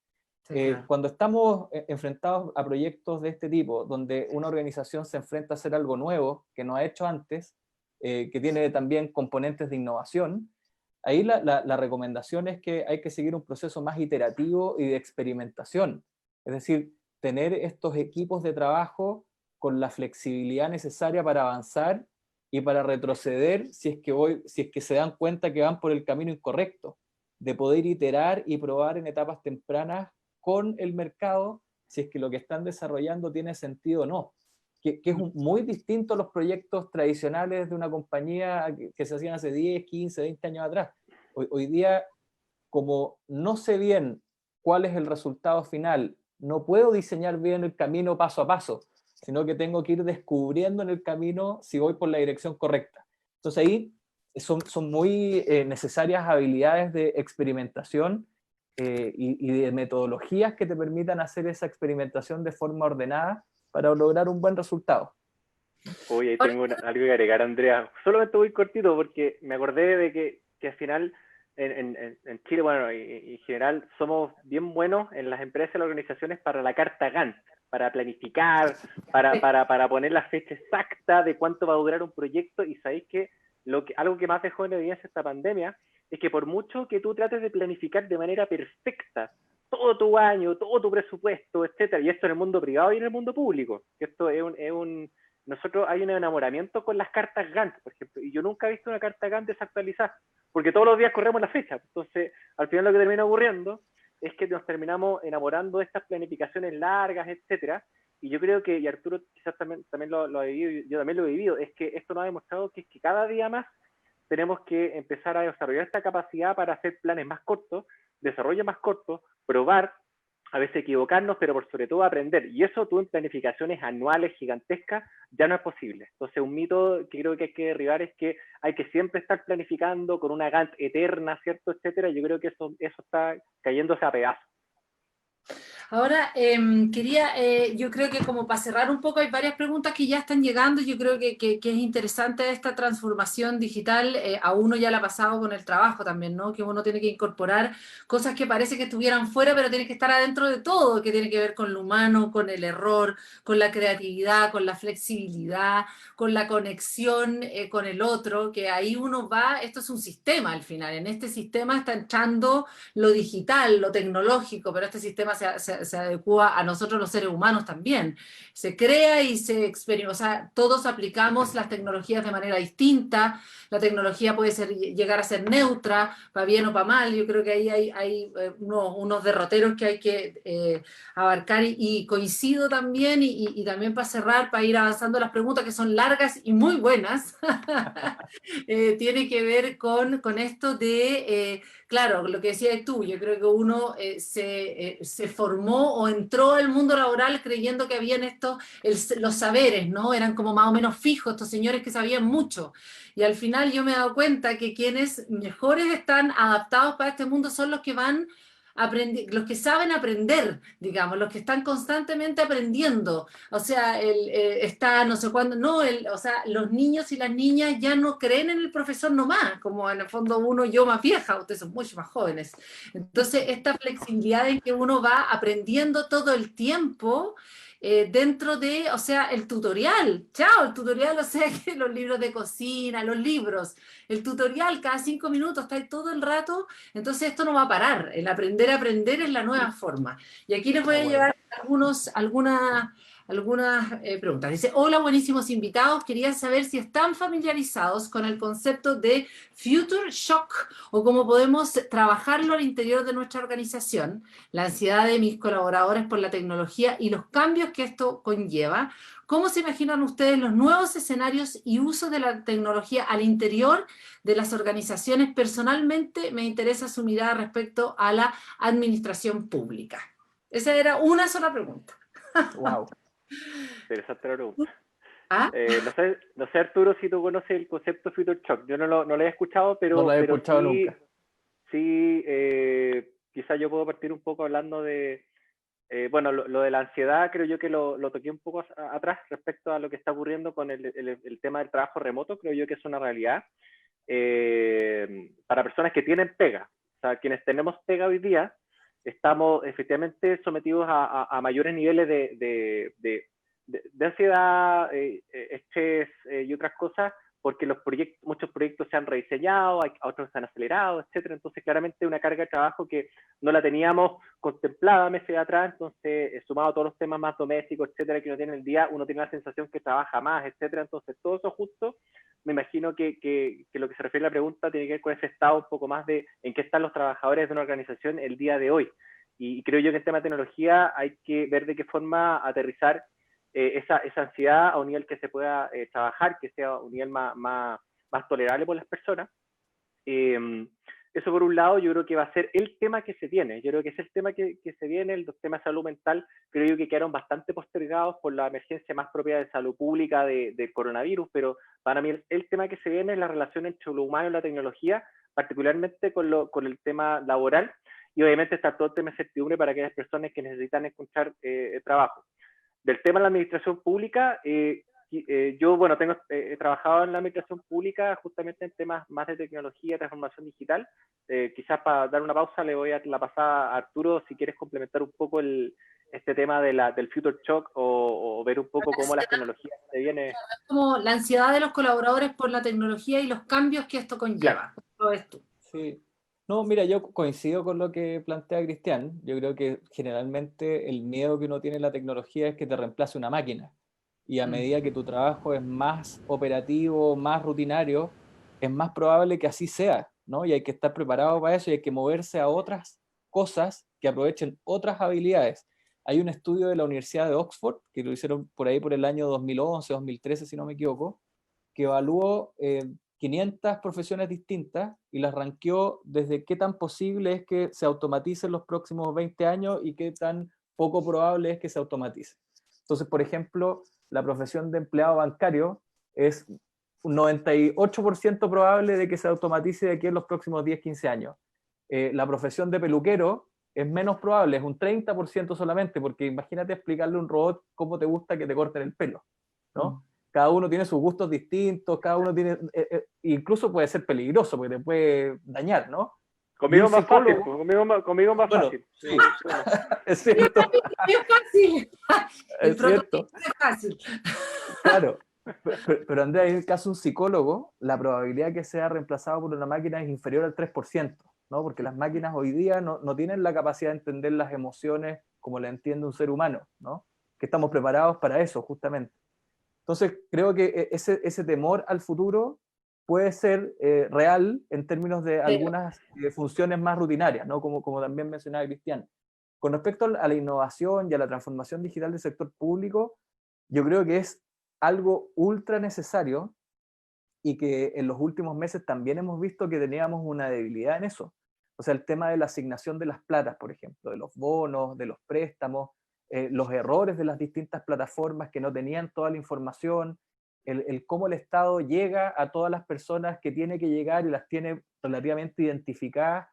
S2: Sí, claro.
S1: Cuando estamos enfrentados a proyectos de este tipo, donde una organización se enfrenta a hacer algo nuevo que no ha hecho antes, que tiene también componentes de innovación, ahí la recomendación es que hay que seguir un proceso más iterativo y de experimentación. Es decir, tener estos equipos de trabajo con la flexibilidad necesaria para avanzar y para retroceder si es que se dan cuenta que van por el camino incorrecto, de poder iterar y probar en etapas tempranas con el mercado si es que lo que están desarrollando tiene sentido o no. Que es muy distinto a los proyectos tradicionales de una compañía que se hacían hace 10, 15, 20 años atrás. Hoy día, como no sé bien cuál es el resultado final, no puedo diseñar bien el camino paso a paso, sino que tengo que ir descubriendo en el camino si voy por la dirección correcta. Entonces ahí son muy necesarias habilidades de experimentación y de metodologías que te permitan hacer esa experimentación de forma ordenada para lograr un buen resultado.
S3: Oye, ahí tengo algo que agregar, Andrea. Solamente muy cortito porque me acordé de que al final en Chile, bueno, y en general, somos bien buenos en las empresas y las organizaciones para la carta Gantt, para planificar, para poner la fecha exacta de cuánto va a durar un proyecto. Y sabéis que, algo que más dejó en evidencia esta pandemia es que por mucho que tú trates de planificar de manera perfecta todo tu año, todo tu presupuesto, etcétera, y esto en el mundo privado y en el mundo público, que esto nosotros hay un enamoramiento con las cartas Gantt, por ejemplo, y yo nunca he visto una carta Gantt desactualizada, porque todos los días corremos la fecha. Entonces, al final lo que termina ocurriendo es que nos terminamos enamorando de estas planificaciones largas, etcétera, y yo creo que, y Arturo quizás también lo ha vivido, yo también lo he vivido, es que esto nos ha demostrado que cada día más tenemos que empezar a desarrollar esta capacidad para hacer planes más cortos, desarrollo más corto, probar, a veces equivocarnos, pero por sobre todo aprender. Y eso tú en planificaciones anuales gigantescas ya no es posible. Entonces un mito que creo que hay que derribar es que hay que siempre estar planificando con una Gantt eterna, ¿cierto? Etcétera. Yo creo que eso está cayéndose a pedazos.
S2: Ahora, yo creo que como para cerrar un poco, hay varias preguntas que ya están llegando. Yo creo que es interesante esta transformación digital. A uno ya la ha pasado con el trabajo también, ¿no? Que uno tiene que incorporar cosas que parece que estuvieran fuera, pero tiene que estar adentro de todo, que tiene que ver con lo humano, con el error, con la creatividad, con la flexibilidad, con la conexión con el otro, que ahí uno va, esto es un sistema al final. En este sistema está entrando lo digital, lo tecnológico, pero este sistema se adecua a nosotros los seres humanos también. Se crea y se experimenta, o sea, todos aplicamos las tecnologías de manera distinta, la tecnología puede llegar a ser neutra, para bien o para mal. Yo creo que ahí hay unos derroteros que hay que abarcar y coincido también, y también para cerrar, para ir avanzando las preguntas que son largas y muy buenas, tiene que ver con esto de... Claro, lo que decías tú, yo creo que uno se formó o entró al mundo laboral creyendo que habían los saberes, ¿no? Eran como más o menos fijos, estos señores que sabían mucho. Y al final yo me he dado cuenta que quienes mejores están adaptados para este mundo son los que los que saben aprender, digamos, los que están constantemente aprendiendo. O sea, está no sé cuándo, no, o sea, los niños y las niñas ya no creen en el profesor nomás, como en el fondo uno, yo más vieja, ustedes son mucho más jóvenes. Entonces, esta flexibilidad en que uno va aprendiendo todo el tiempo, dentro de, o sea, el tutorial, chao, el tutorial, o sea, que los libros de cocina, los libros, el tutorial cada 5 minutos, está ahí todo el rato. Entonces esto no va a parar, el aprender a aprender es la nueva forma. Y aquí les voy a llevar algunas preguntas. Dice, hola, buenísimos invitados, quería saber si están familiarizados con el concepto de Future Shock o cómo podemos trabajarlo al interior de nuestra organización, la ansiedad de mis colaboradores por la tecnología y los cambios que esto conlleva. ¿Cómo se imaginan ustedes los nuevos escenarios y uso de la tecnología al interior de las organizaciones? Personalmente me interesa su mirada respecto a la administración pública. Esa era una sola pregunta.
S1: Wow.
S3: Interesante la pregunta.
S2: ¿Ah?
S3: No sé, Arturo, si tú conoces el concepto Future Shock. Yo no lo he escuchado, pero,
S1: no lo he
S3: pero
S1: escuchado
S3: sí,
S1: nunca.
S3: Sí, quizás yo puedo partir un poco hablando de, bueno, lo de la ansiedad creo yo que lo toqué un poco atrás respecto a lo que está ocurriendo con el tema del trabajo remoto. Creo yo que es una realidad para personas que tienen pega. O sea, quienes tenemos pega hoy día, estamos efectivamente sometidos a mayores niveles de ansiedad, estrés y otras cosas, porque muchos proyectos se han rediseñado, otros se han acelerado, etcétera. Entonces, claramente una carga de trabajo que no la teníamos contemplada meses atrás. Entonces, sumado a todos los temas más domésticos, etcétera, que uno tiene en el día, uno tiene la sensación que trabaja más, etcétera. Entonces, todo eso justo, me imagino que lo que se refiere a la pregunta tiene que ver con ese estado un poco más de en qué están los trabajadores de una organización el día de hoy. Y creo yo que en tema de tecnología hay que ver de qué forma aterrizar esa ansiedad a un nivel que se pueda trabajar, que sea un nivel más tolerable por las personas. Eso por un lado, yo creo que va a ser el tema que se tiene. Yo creo que es el tema que se viene, el tema de salud mental, creo yo que quedaron bastante postergados por la emergencia más propia de salud pública del coronavirus, pero para mí el tema que se viene es la relación entre lo humano y la tecnología, particularmente con el tema laboral, y obviamente está todo el tema de certidumbre para aquellas personas que necesitan encontrar trabajo. Del tema de la administración pública, yo, bueno, he trabajado en la administración pública justamente en temas más de tecnología, transformación digital. Quizás para dar una pausa le voy a la pasada a Arturo, si quieres complementar un poco este tema del future shock o ver un poco cómo las tecnologías se vienen.
S2: Como la ansiedad de los colaboradores por la tecnología y los cambios que esto conlleva.
S3: Claro.
S2: ¿Cómo lo ves tú?
S1: Sí. No, mira, yo coincido con lo que plantea Cristian. Yo creo que generalmente el miedo que uno tiene en la tecnología es que te reemplace una máquina. Y a medida que tu trabajo es más operativo, más rutinario, es más probable que así sea, ¿no? Y hay que estar preparado para eso y hay que moverse a otras cosas que aprovechen otras habilidades. Hay un estudio de la Universidad de Oxford, que lo hicieron por ahí por el año 2011, 2013, si no me equivoco, que evaluó 500 profesiones distintas y las ranqueó desde qué tan posible es que se automatice en los próximos 20 años y qué tan poco probable es que se automatice. Entonces, por ejemplo, la profesión de empleado bancario es un 98% probable de que se automatice de aquí en los próximos 10, 15 años. La profesión de peluquero es menos probable, es un 30% solamente, porque imagínate explicarle a un robot cómo te gusta que te corten el pelo, ¿no? Cada uno tiene sus gustos distintos, cada uno tiene, incluso puede ser peligroso, porque te puede dañar, ¿no?
S3: Conmigo es más fácil, conmigo más fácil.
S1: Sí, es cierto.
S2: Es fácil.
S1: Es cierto.
S2: Es fácil.
S1: Claro. Pero Andrea, en el caso de un psicólogo, la probabilidad de que sea reemplazado por una máquina es inferior al 3%, ¿no? Porque las máquinas hoy día no tienen la capacidad de entender las emociones como la entiende un ser humano, ¿no? Que estamos preparados para eso, justamente. Entonces, creo que ese temor al futuro puede ser real en términos de algunas funciones más rutinarias, ¿no? Como también mencionaba Cristian. Con respecto a la innovación y a la transformación digital del sector público, yo creo que es algo ultra necesario y que en los últimos meses también hemos visto que teníamos una debilidad en eso. O sea, el tema de la asignación de las platas, por ejemplo, de los bonos, de los préstamos, los errores de las distintas plataformas que no tenían toda la información, el cómo el Estado llega a todas las personas que tiene que llegar y las tiene relativamente identificadas,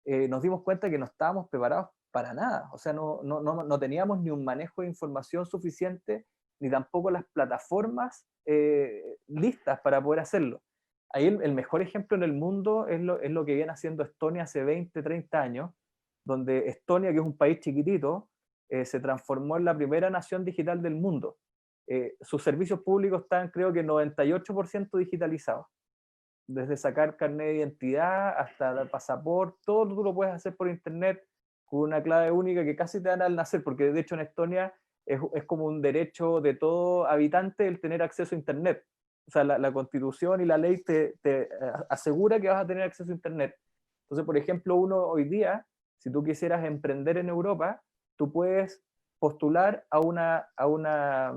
S1: nos dimos cuenta que no estábamos preparados para nada. O sea, no teníamos ni un manejo de información suficiente, ni tampoco las plataformas listas para poder hacerlo. Ahí el mejor ejemplo en el mundo es lo que viene haciendo Estonia hace 20, 30 años, donde Estonia, que es un país chiquitito, se transformó en la primera nación digital del mundo. Sus servicios públicos están, creo que 98% digitalizados. Desde sacar carnet de identidad hasta dar pasaporte, todo tú lo puedes hacer por internet con una clave única que casi te dan al nacer, porque de hecho en Estonia es como un derecho de todo habitante el tener acceso a internet. O sea, la constitución y la ley te asegura que vas a tener acceso a internet. Entonces, por ejemplo, uno hoy día, si tú quisieras emprender en Europa, tú puedes postular a una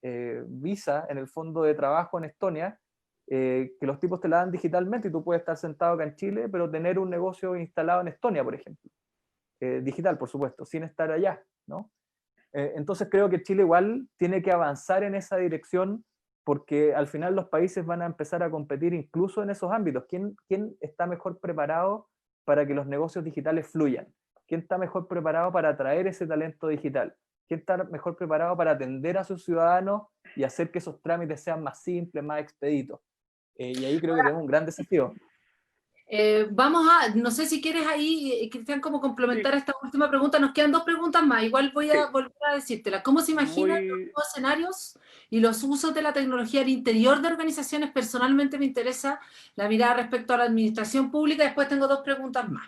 S1: visa en el fondo de trabajo en Estonia, que los tipos te la dan digitalmente y tú puedes estar sentado acá en Chile, pero tener un negocio instalado en Estonia, por ejemplo. Digital, por supuesto, sin estar allá, ¿no? Entonces creo que Chile igual tiene que avanzar en esa dirección porque al final los países van a empezar a competir incluso en esos ámbitos. ¿Quién está mejor preparado para que los negocios digitales fluyan? ¿Quién está mejor preparado para atraer ese talento digital? ¿Quién está mejor preparado para atender a sus ciudadanos y hacer que esos trámites sean más simples, más expeditos? Y ahí creo que tenemos un gran desafío.
S2: No sé si quieres ahí, Cristian, como complementar esta última pregunta. Nos quedan dos preguntas más, igual voy a volver a decírtela. ¿Cómo se imaginan los nuevos escenarios y los usos de la tecnología al interior de organizaciones? Personalmente me interesa la mirada respecto a la administración pública. Después tengo dos preguntas más.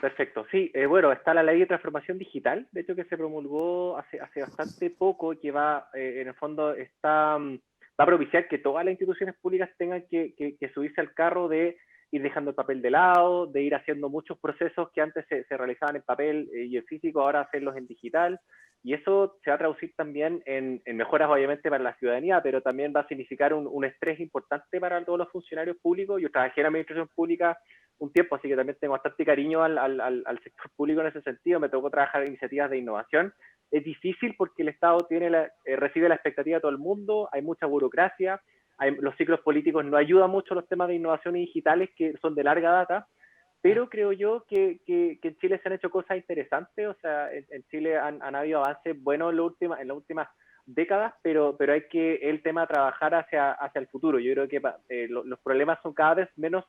S3: Perfecto, sí, bueno, está la ley de transformación digital, de hecho que se promulgó hace bastante poco, que va, en el fondo, va a propiciar que todas las instituciones públicas tengan que subirse al carro de ir dejando el papel de lado, de ir haciendo muchos procesos que antes se realizaban en papel y en físico, ahora hacerlos en digital, y eso se va a traducir también en mejoras obviamente para la ciudadanía, pero también va a significar un estrés importante para todos los funcionarios públicos. Yo trabajé en administración pública un tiempo, así que también tengo bastante cariño al sector público en ese sentido. Me tocó trabajar en iniciativas de innovación. Es difícil porque el Estado recibe la expectativa de todo el mundo, hay mucha burocracia, los ciclos políticos no ayudan mucho a los temas de innovación digitales que son de larga data, pero creo yo que en Chile se han hecho cosas interesantes, o sea, en Chile han habido avances buenos en las últimas décadas, pero hay que el tema trabajar hacia el futuro. Yo creo que los problemas son cada vez menos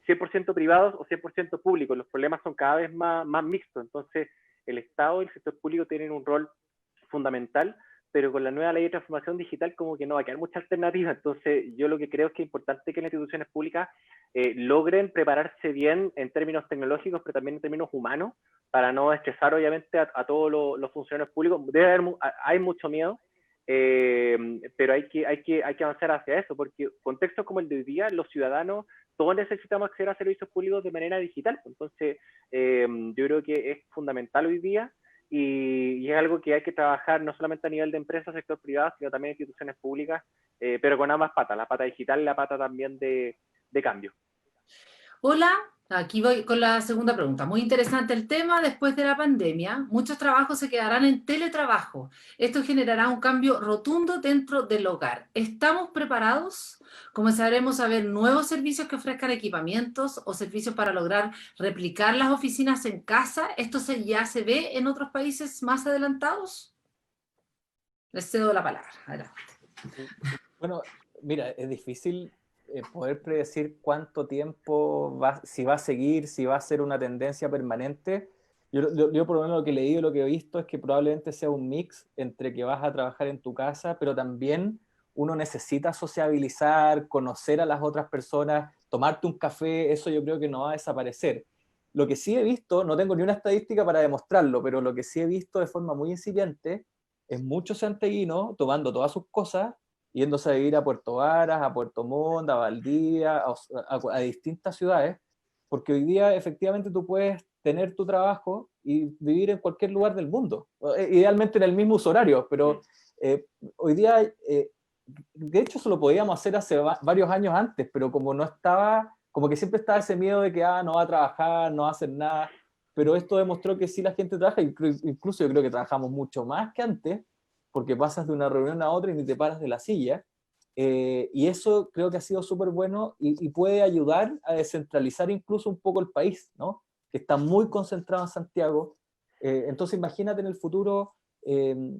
S3: 100% privados o 100% públicos, los problemas son cada vez más mixtos, entonces el Estado y el sector público tienen un rol fundamental, pero con la nueva ley de transformación digital como que no va a quedar mucha alternativa. Entonces yo lo que creo es que es importante que las instituciones públicas logren prepararse bien en términos tecnológicos, pero también en términos humanos, para no estresar obviamente a todos los funcionarios públicos. Hay mucho miedo, pero hay que avanzar hacia eso, porque contextos como el de hoy día, los ciudadanos, todos necesitamos acceder a servicios públicos de manera digital. Entonces yo creo que es fundamental hoy día, y es algo que hay que trabajar no solamente a nivel de empresas, sector privado, sino también instituciones públicas, pero con ambas patas, la pata digital y la pata también de cambio.
S2: Hola, aquí voy con la segunda pregunta. Muy interesante el tema. Después de la pandemia, muchos trabajos se quedarán en teletrabajo. Esto generará un cambio rotundo dentro del hogar. ¿Estamos preparados? ¿Comenzaremos a ver nuevos servicios que ofrezcan equipamientos o servicios para lograr replicar las oficinas en casa? ¿Esto ya se ve en otros países más adelantados? Les cedo la palabra. Adelante.
S1: Bueno, mira, es difícil poder predecir cuánto tiempo si va a seguir, si va a ser una tendencia permanente. Yo por lo menos lo que he leído, lo que he visto es que probablemente sea un mix entre que vas a trabajar en tu casa, pero también uno necesita sociabilizar, conocer a las otras personas, tomarte un café, eso yo creo que no va a desaparecer. Lo que sí he visto, no tengo ni una estadística para demostrarlo, pero lo que sí he visto de forma muy incipiente es muchos santiaguinos tomando todas sus cosas, yéndose a vivir a Puerto Varas, a Puerto Montt, a Valdivia, a distintas ciudades, porque hoy día efectivamente tú puedes tener tu trabajo y vivir en cualquier lugar del mundo, idealmente en el mismo uso horario, pero hoy día, de hecho eso lo podíamos hacer hace varios años antes, pero como no estaba, como que siempre estaba ese miedo de que no va a trabajar, no va a hacer nada, pero esto demostró que sí la gente trabaja, incluso yo creo que trabajamos mucho más que antes, porque pasas de una reunión a otra y ni te paras de la silla, y eso creo que ha sido súper bueno y puede ayudar a descentralizar incluso un poco el país, ¿no? Que está muy concentrado en Santiago. Entonces imagínate en el futuro,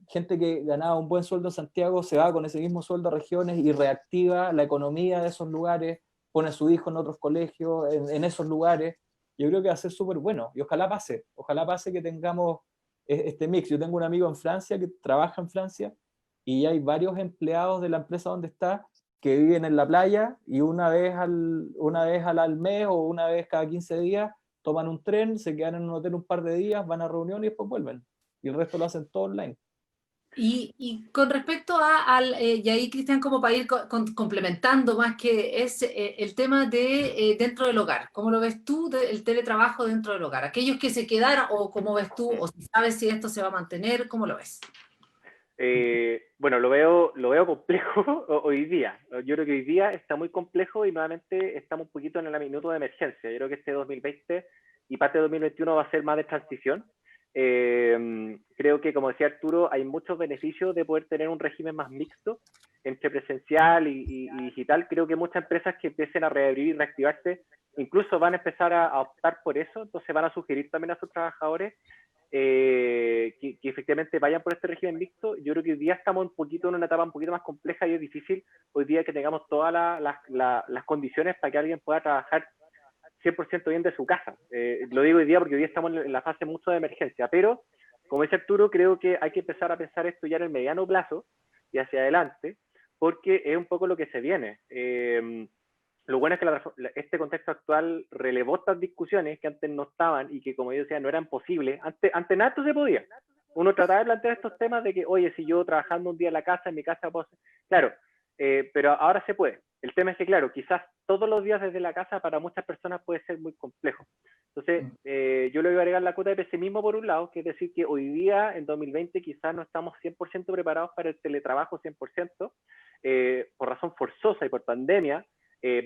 S1: gente que ganaba un buen sueldo en Santiago se va con ese mismo sueldo a regiones y reactiva la economía de esos lugares, pone a su hijo en otros colegios, en esos lugares. Yo creo que va a ser súper bueno y ojalá pase que tengamos este mix. Yo tengo un amigo en Francia que trabaja en Francia y hay varios empleados de la empresa donde está que viven en la playa y una vez al mes o una vez cada 15 días toman un tren, se quedan en un hotel un par de días, van a reunión y después vuelven. Y el resto lo hacen todo online.
S2: Y con respecto y ahí Cristian, como para ir complementando más, que es el tema de dentro del hogar, ¿cómo lo ves tú el teletrabajo dentro del hogar? Aquellos que se quedaron, o cómo ves tú, o si sabes si esto se va a mantener, ¿cómo lo ves?
S3: Bueno, lo veo complejo hoy día. Yo creo que hoy día está muy complejo y nuevamente estamos un poquito en el minuto de emergencia. Yo creo que este 2020 y parte de 2021 va a ser más de transición. Creo que, como decía Arturo, hay muchos beneficios de poder tener un régimen más mixto entre presencial y digital. Creo que muchas empresas que empiecen a reabrir y reactivarse incluso van a empezar a optar por eso, entonces van a sugerir también a sus trabajadores que efectivamente vayan por este régimen mixto. Yo creo que hoy día estamos un poquito en una etapa un poquito más compleja y es difícil hoy día que tengamos todas las condiciones para que alguien pueda trabajar 100% bien de su casa. Lo digo hoy día porque hoy día estamos en la fase mucho de emergencia, pero como dice Arturo, creo que hay que empezar a pensar esto ya en el mediano plazo y hacia adelante, porque es un poco lo que se viene. Lo bueno es que este contexto actual relevó estas discusiones que antes no estaban y que, como yo decía, no eran posibles. Antes nada esto se podía. Uno trataba de plantear estos temas de que, oye, si yo trabajando un día en la casa, en mi casa, puedo hacer... Claro, pero ahora se puede. El tema es que, claro, quizás todos los días desde la casa para muchas personas puede ser muy complejo. Entonces, yo le voy a agregar la cuota de pesimismo por un lado, que es decir que hoy día, en 2020, quizás no estamos 100% preparados para el teletrabajo 100%, por razón forzosa y por pandemia.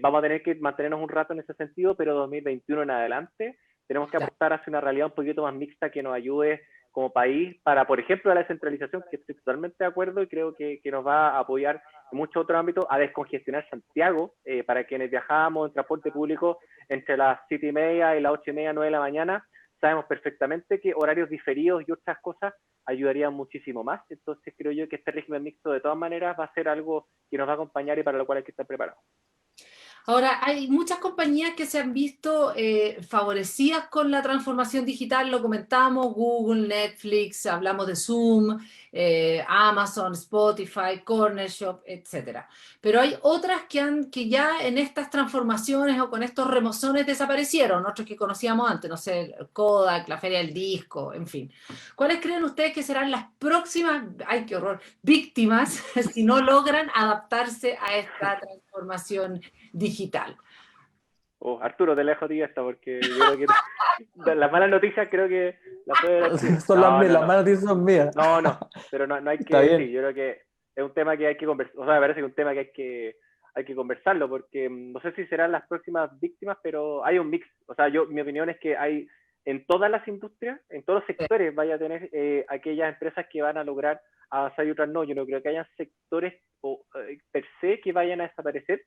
S3: Vamos a tener que mantenernos un rato en ese sentido, pero 2021 en adelante tenemos que apostar hacia una realidad un poquito más mixta que nos ayude como país para, por ejemplo, la descentralización, que estoy totalmente de acuerdo y creo que nos va a apoyar en muchos otros ámbitos, a descongestionar Santiago, para quienes viajamos en transporte público entre las 7:30 y las 8:30, 9 de la mañana, sabemos perfectamente que horarios diferidos y otras cosas ayudarían muchísimo más. Entonces creo yo que este régimen mixto de todas maneras va a ser algo que nos va a acompañar y para lo cual hay que estar preparados.
S2: Ahora, hay muchas compañías que se han visto favorecidas con la transformación digital, lo comentamos, Google, Netflix, hablamos de Zoom, Amazon, Spotify, Corner Shop, etc. Pero hay otras que ya en estas transformaciones o con estos remozones desaparecieron, otros que conocíamos antes, no sé, Kodak, la Feria del Disco, en fin. ¿Cuáles creen ustedes que serán las próximas, ay qué horror, víctimas si no logran adaptarse a esta transformación digital?
S3: Arturo, te lejos de esta porque yo creo que las malas noticias creo que las puede...
S1: Son las mías, las malas noticias son mías.
S3: No, pero no hay que...
S1: Está bien.
S3: Sí, yo creo que es un tema que hay que conversar, o sea, me parece que es un tema que hay que conversarlo, porque no sé si serán las próximas víctimas, pero hay un mix. O sea, mi opinión es que hay en todas las industrias, en todos los sectores, vaya a tener aquellas empresas que van a lograr avanzar y otras no. Yo no creo que haya sectores per se que vayan a desaparecer,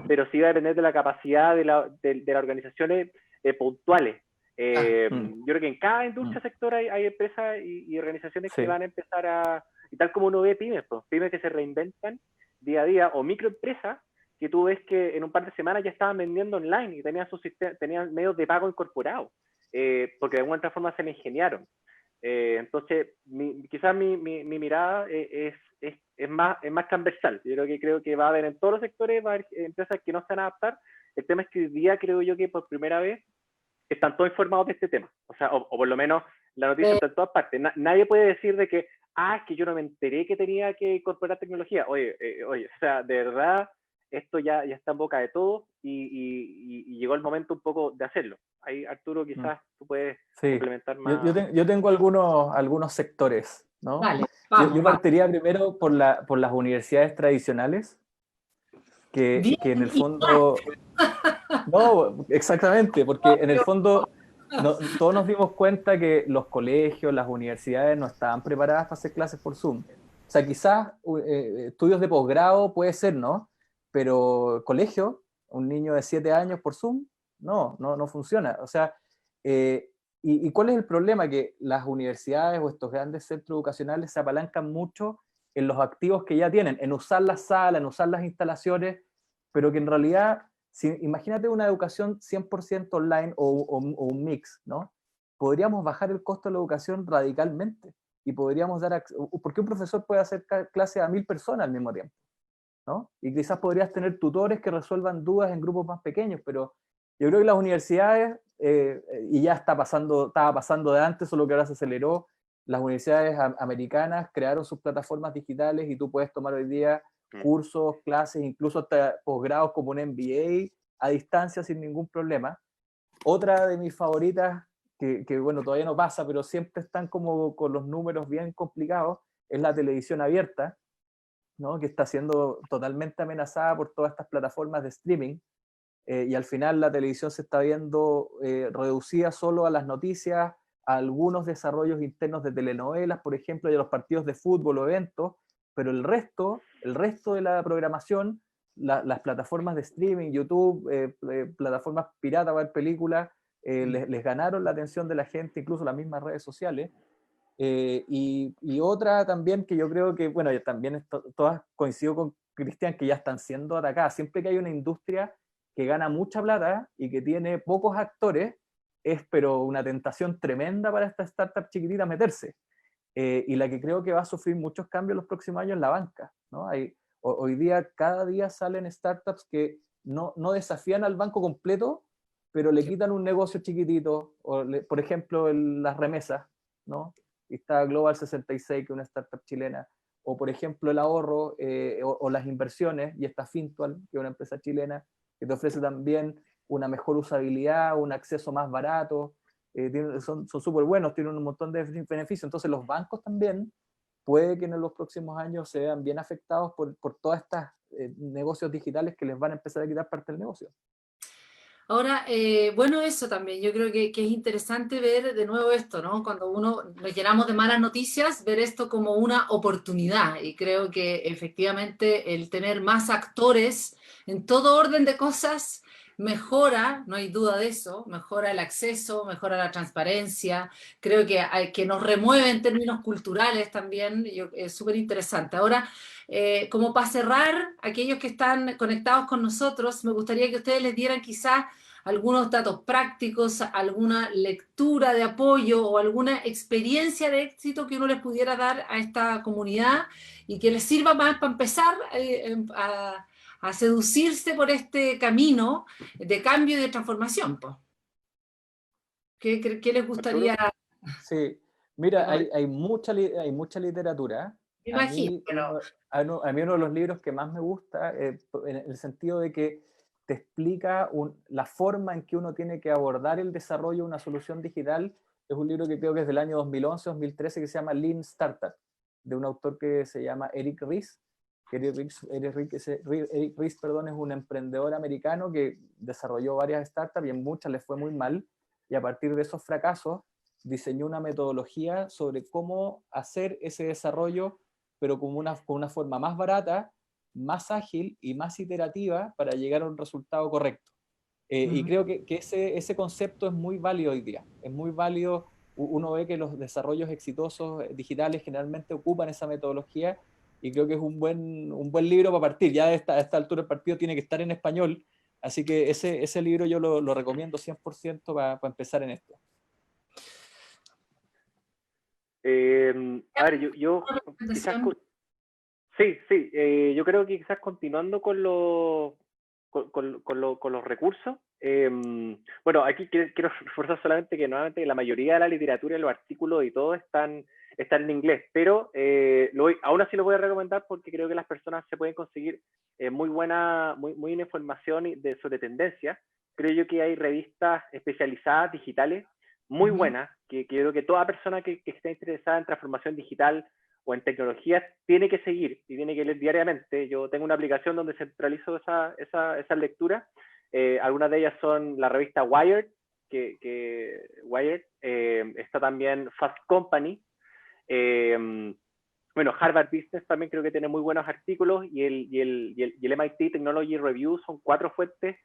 S3: pero sí va a depender de la capacidad de las organizaciones puntuales. Yo creo que en cada industria, sector hay empresas y organizaciones que van a empezar y tal como uno ve pymes que se reinventan día a día, o microempresas que tú ves que en un par de semanas ya estaban vendiendo online y tenían medios de pago incorporados, porque de alguna otra forma se le ingeniaron. Entonces, quizás mi mirada es más transversal. Yo creo que va a haber en todos los sectores, va a haber empresas que no se van a adaptar. El tema es que hoy día creo yo que por primera vez están todos informados de este tema. O sea, o por lo menos la noticia está en todas partes. Nadie puede decir de que, es que yo no me enteré que tenía que incorporar tecnología. Oye, o sea, de verdad, esto ya está en boca de todos y llegó el momento un poco de hacerlo. Ahí, Arturo, quizás tú puedes complementar más.
S1: Yo tengo algunos sectores, ¿no?
S2: Vale, vamos,
S1: yo partiría primero por las universidades tradicionales, que en el fondo... No, exactamente, porque en el fondo todos nos dimos cuenta que los colegios, las universidades no estaban preparadas para hacer clases por Zoom. O sea, quizás estudios de posgrado puede ser, ¿no? Pero colegio, un niño de 7 años por Zoom, no funciona. O sea, ¿y cuál es el problema? Que las universidades o estos grandes centros educacionales se apalancan mucho en los activos que ya tienen, en usar las salas, en usar las instalaciones, pero que en realidad... imagínate una educación 100% online o un mix, ¿no? Podríamos bajar el costo de la educación radicalmente y podríamos dar... porque un profesor puede hacer clase a 1000 personas al mismo tiempo, ¿no? Y quizás podrías tener tutores que resuelvan dudas en grupos más pequeños, pero yo creo que las universidades, y ya estaba pasando de antes, solo que ahora se aceleró, las universidades americanas crearon sus plataformas digitales y tú puedes tomar hoy día cursos, clases, incluso hasta posgrados como un MBA a distancia sin ningún problema. Otra de mis favoritas, que bueno, todavía no pasa, pero siempre están como con los números bien complicados, es la televisión abierta, ¿no? Que está siendo totalmente amenazada por todas estas plataformas de streaming, y al final la televisión se está viendo reducida solo a las noticias, a algunos desarrollos internos de telenovelas, por ejemplo, y a los partidos de fútbol o eventos, pero el resto de la programación, las plataformas de streaming, YouTube, plataformas piratas para ver películas, les ganaron la atención de la gente, incluso las mismas redes sociales. Y otra también que yo creo que, bueno, también todas coincido con Cristian, que ya están siendo atacadas. Siempre que hay una industria que gana mucha plata y que tiene pocos actores, pero una tentación tremenda para esta startup chiquitita meterse. Y la que creo que va a sufrir muchos cambios en los próximos años es la banca, ¿no? Hoy día, cada día salen startups que no desafían al banco completo, pero le quitan un negocio chiquitito, por ejemplo, las remesas, ¿no? Y está Global 66, que es una startup chilena, o por ejemplo el ahorro o las inversiones, y está Fintual, que es una empresa chilena, que te ofrece también una mejor usabilidad, un acceso más barato, son súper buenos, tienen un montón de beneficios. Entonces los bancos también puede que en los próximos años se vean bien afectados por todas estas negocios digitales que les van a empezar a quitar parte del negocio.
S2: Ahora, bueno, eso también, yo creo que es interesante ver de nuevo esto, ¿no? Cuando uno nos llenamos de malas noticias, ver esto como una oportunidad. Y creo que efectivamente el tener más actores en todo orden de cosas mejora, no hay duda de eso, mejora el acceso, mejora la transparencia, creo que nos remueve en términos culturales también, es súper interesante. Ahora, como para cerrar, aquellos que están conectados con nosotros, me gustaría que ustedes les dieran quizás algunos datos prácticos, alguna lectura de apoyo o alguna experiencia de éxito que uno les pudiera dar a esta comunidad y que les sirva más para empezar a seducirse por este camino de cambio y de transformación, pues. ¿Qué les
S3: Arturo.
S2: gustaría?
S1: Sí, mira, hay mucha literatura.
S2: Me
S1: A
S2: imagino,
S1: mí,
S2: pero
S1: a mí uno de los libros que más me gusta, en el sentido de que te explica la forma en que uno tiene que abordar el desarrollo de una solución digital, es un libro que creo que es del año 2011-2013 que se llama Lean Startup, de un autor que se llama Eric Ries. Eric Ries, perdón, es un emprendedor americano que desarrolló varias startups y en muchas les fue muy mal, y a partir de esos fracasos diseñó una metodología sobre cómo hacer ese desarrollo, pero con una forma más barata, más ágil y más iterativa para llegar a un resultado correcto. Y creo que ese concepto es muy válido hoy día. Es muy válido. Uno ve que los desarrollos exitosos digitales generalmente ocupan esa metodología y creo que es un buen libro para partir. Ya a esta altura del partido tiene que estar en español, así que ese libro yo lo recomiendo 100% para empezar en esto.
S3: A ver, yo quizás, sí, yo creo que quizás continuando con los recursos, bueno, aquí quiero reforzar solamente que nuevamente la mayoría de la literatura y los artículos y todo están en inglés, pero aún así lo voy a recomendar porque creo que las personas se pueden conseguir muy buena información sobre tendencias. Creo yo que hay revistas especializadas digitales muy buenas, que creo que toda persona que esté interesada en transformación digital o en tecnologías tiene que seguir y tiene que leer diariamente. Yo tengo una aplicación donde centralizo esas lecturas. Algunas de ellas son la revista Wired, Wired, está también Fast Company. Bueno, Harvard Business también creo que tiene muy buenos artículos y el MIT Technology Review son 4 fuentes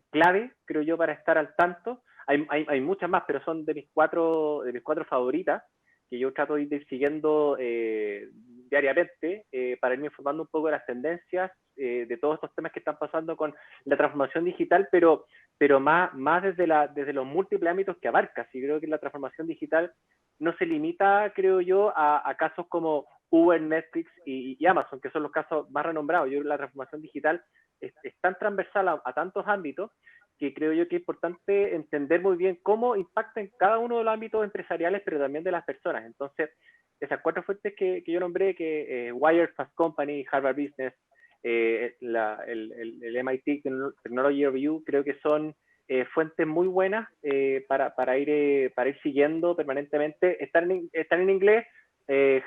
S3: clave, creo yo, para estar al tanto. Hay muchas más, pero son de mis cuatro favoritas, que yo trato de ir siguiendo diariamente para irme informando un poco de las tendencias, de todos estos temas que están pasando con la transformación digital, pero más desde los múltiples ámbitos que abarca. Sí, creo que la transformación digital no se limita, creo yo, a casos como Uber, Netflix y Amazon, que son los casos más renombrados. Yo creo que la transformación digital es tan transversal a tantos ámbitos que creo yo que es importante entender muy bien cómo impacta en cada uno de los ámbitos empresariales, pero también de las personas. Entonces, esas 4 fuentes que yo nombré, que Wired, Fast Company, Harvard Business, el MIT Technology Review, creo que son fuentes muy buenas para ir siguiendo permanentemente. Están en inglés,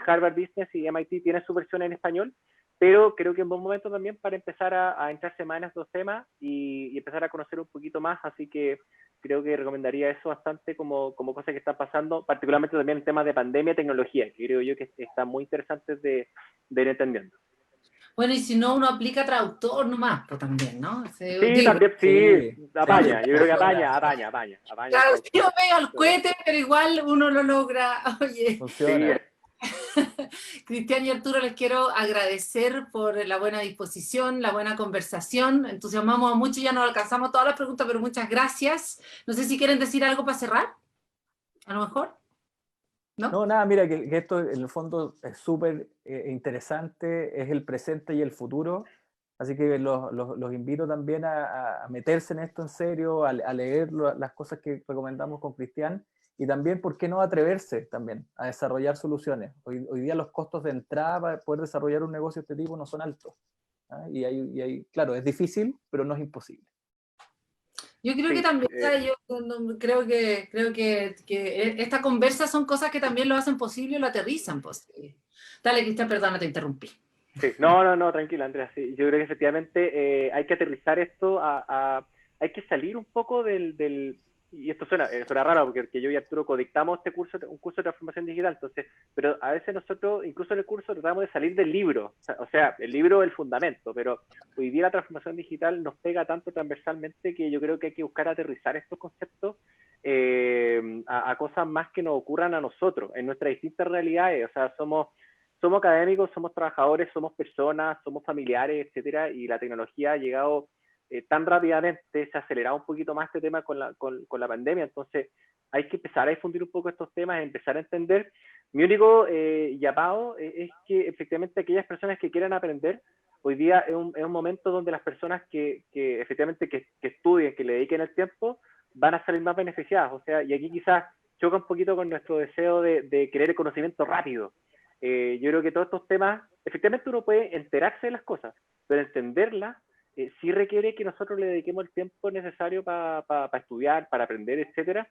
S3: Harvard Business y MIT tienen su versión en español, pero creo que es un buen momento también para empezar a entrarse más en estos temas y empezar a conocer un poquito más, así que creo que recomendaría eso bastante como cosas que están pasando, particularmente también en temas de pandemia y tecnología, que creo yo que están muy interesantes de ir entendiendo.
S2: Bueno, y si no, uno aplica traductor nomás, pues también, ¿no?
S3: Sí, también, sí, apaña, yo creo que apaña.
S2: Claro, yo veo el cohete, pero igual uno lo logra. Oye,
S1: Funciona.
S2: Cristian y Arturo, les quiero agradecer por la buena disposición, la buena conversación. Entusiasmamos a mucho, ya no alcanzamos todas las preguntas, pero muchas gracias. No sé si quieren decir algo para cerrar, a lo mejor.
S1: No, nada, mira, que esto en el fondo es súper interesante, es el presente y el futuro, así que los invito también a meterse en esto en serio, a leer las cosas que recomendamos con Cristian, Y también, ¿por qué no atreverse también a desarrollar soluciones? Hoy día los costos de entrada para poder desarrollar un negocio de este tipo no son altos. ¿Ah? Claro, es difícil, pero no es imposible.
S2: Yo creo que también, o sea, yo creo que esta conversa son cosas que también lo hacen posible y lo aterrizan posible. Dale, Cristian, perdón, te interrumpí.
S3: Sí, no, tranquila, Andrea. Sí, yo creo que efectivamente hay que aterrizar esto hay que salir un poco y esto suena raro porque yo y Arturo codictamos un curso de transformación digital, entonces, pero a veces nosotros, incluso en el curso, tratamos de salir del libro, o sea, el libro es el fundamento, pero hoy día la transformación digital nos pega tanto transversalmente que yo creo que hay que buscar aterrizar estos conceptos a cosas más que nos ocurran a nosotros, en nuestras distintas realidades, o sea, somos académicos, somos trabajadores, somos personas, somos familiares, etcétera, y la tecnología ha llegado tan rápidamente, se ha acelerado un poquito más este tema con la pandemia, entonces hay que empezar a difundir un poco estos temas, empezar a entender. Mi único llamado es que efectivamente aquellas personas que quieran aprender, hoy día es un momento donde las personas que efectivamente que estudien, que le dediquen el tiempo, van a salir más beneficiadas, o sea, y aquí quizás choca un poquito con nuestro deseo de querer el conocimiento rápido. Yo creo que todos estos temas, efectivamente uno puede enterarse de las cosas, pero entenderlas sí requiere que nosotros le dediquemos el tiempo necesario para estudiar, para aprender, etcétera.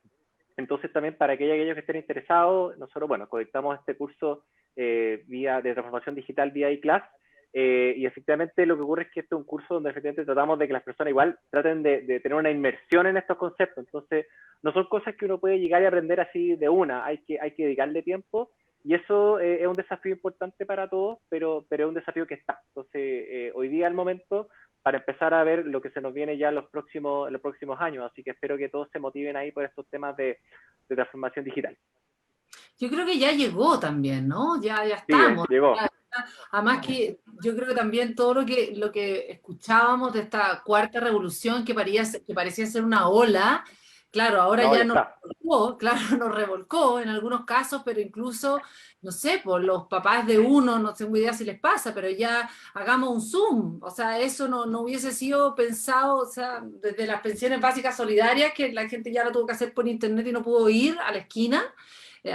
S3: Entonces también para aquellos que estén interesados, nosotros, bueno, conectamos este curso de transformación digital vía iClass, y efectivamente lo que ocurre es que este es un curso donde efectivamente tratamos de que las personas igual traten de tener una inmersión en estos conceptos, entonces no son cosas que uno puede llegar y aprender así de una, hay que dedicarle tiempo. Y eso es un desafío importante para todos, pero es un desafío que está. Entonces, hoy día es el momento para empezar a ver lo que se nos viene ya en los próximos años. Así que espero que todos se motiven ahí por estos temas de transformación digital.
S2: Yo creo que ya llegó también, ¿no? Ya
S3: Sí,
S2: estamos.
S3: llegó.
S2: Además que yo creo que también todo lo que escuchábamos de esta cuarta revolución que parecía ser una ola, claro, ahora
S3: No,
S2: ya
S3: ya
S2: nos
S3: está.
S2: revolcó, claro, nos revolcó en algunos casos, pero incluso, no sé, por los papás de uno, no tengo idea si les pasa, pero ya hagamos un Zoom, o sea, eso no hubiese sido pensado, o sea, desde las pensiones básicas solidarias, que la gente ya lo tuvo que hacer por internet y no pudo ir a la esquina,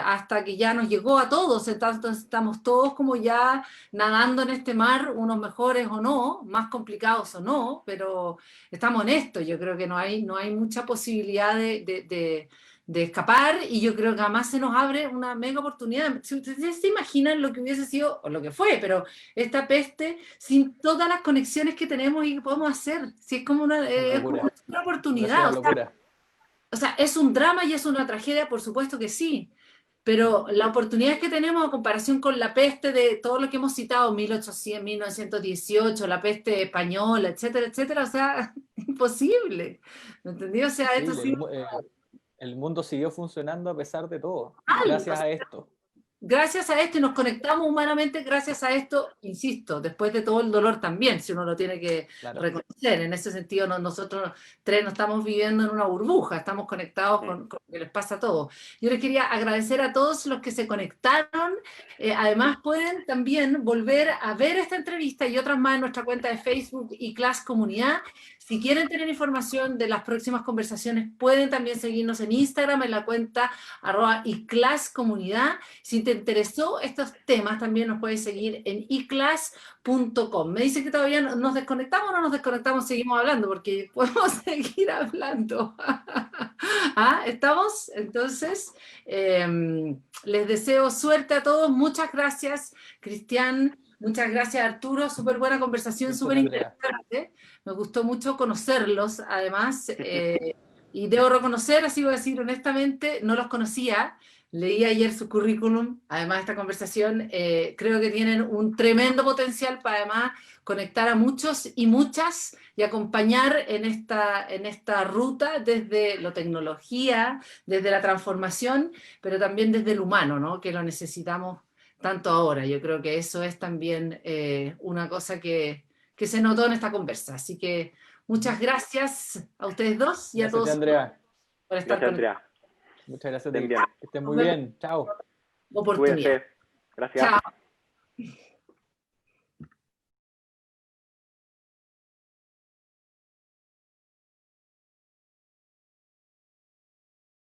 S2: hasta que ya nos llegó a todos, entonces estamos todos como ya nadando en este mar, unos mejores o no, más complicados o no, pero estamos en esto, yo creo que no hay mucha posibilidad de escapar y yo creo que además se nos abre una mega oportunidad. Si ustedes se imaginan lo que hubiese sido, o lo que fue, pero esta peste sin todas las conexiones que tenemos y que podemos hacer, si es como es como una oportunidad, o sea, es un drama y es una tragedia, por supuesto que sí, pero la oportunidad que tenemos en comparación con la peste de todo lo que hemos citado, 1800, 1918, la peste española, etcétera, etcétera, o sea, imposible. ¿Me entendí? O sea, esto sí.
S1: El mundo siguió funcionando a pesar de todo,
S2: Mal,
S1: gracias a esto.
S2: Gracias a esto y nos conectamos humanamente gracias a esto, insisto, después de todo el dolor también, si uno lo tiene que reconocer. En ese sentido, nosotros tres no estamos viviendo en una burbuja, estamos conectados con lo que les pasa a todos. Yo les quería agradecer a todos los que se conectaron. Además, pueden también volver a ver esta entrevista y otras más en nuestra cuenta de Facebook iClass Comunidad. Si quieren tener información de las próximas conversaciones, pueden también seguirnos en Instagram, en la cuenta @iClassComunidad. Si te interesó estos temas, también nos puedes seguir en iclass.com. Me dice que todavía nos desconectamos o no nos desconectamos, seguimos hablando, porque podemos seguir hablando. ¿Ah? ¿Estamos? Entonces, les deseo suerte a todos. Muchas gracias, Cristian. Muchas gracias, Arturo. Súper buena conversación, súper interesante. Me gustó mucho conocerlos, además. Y debo reconocer, así voy a decir honestamente, no los conocía. Leí ayer su currículum, además de esta conversación, creo que tienen un tremendo potencial para además conectar a muchos y muchas y acompañar en esta ruta desde la tecnología, desde la transformación, pero también desde el humano, ¿no? Que lo necesitamos tanto ahora. Yo creo que eso es también una cosa que se notó en esta conversa. Así que muchas gracias a ustedes dos y a todos
S1: Andrea.
S2: por estar con nosotros.
S1: Muchas gracias a ti. Que estén muy bien. Chao.
S2: Oportunidad.
S3: Cuídense. Gracias.
S2: Chao.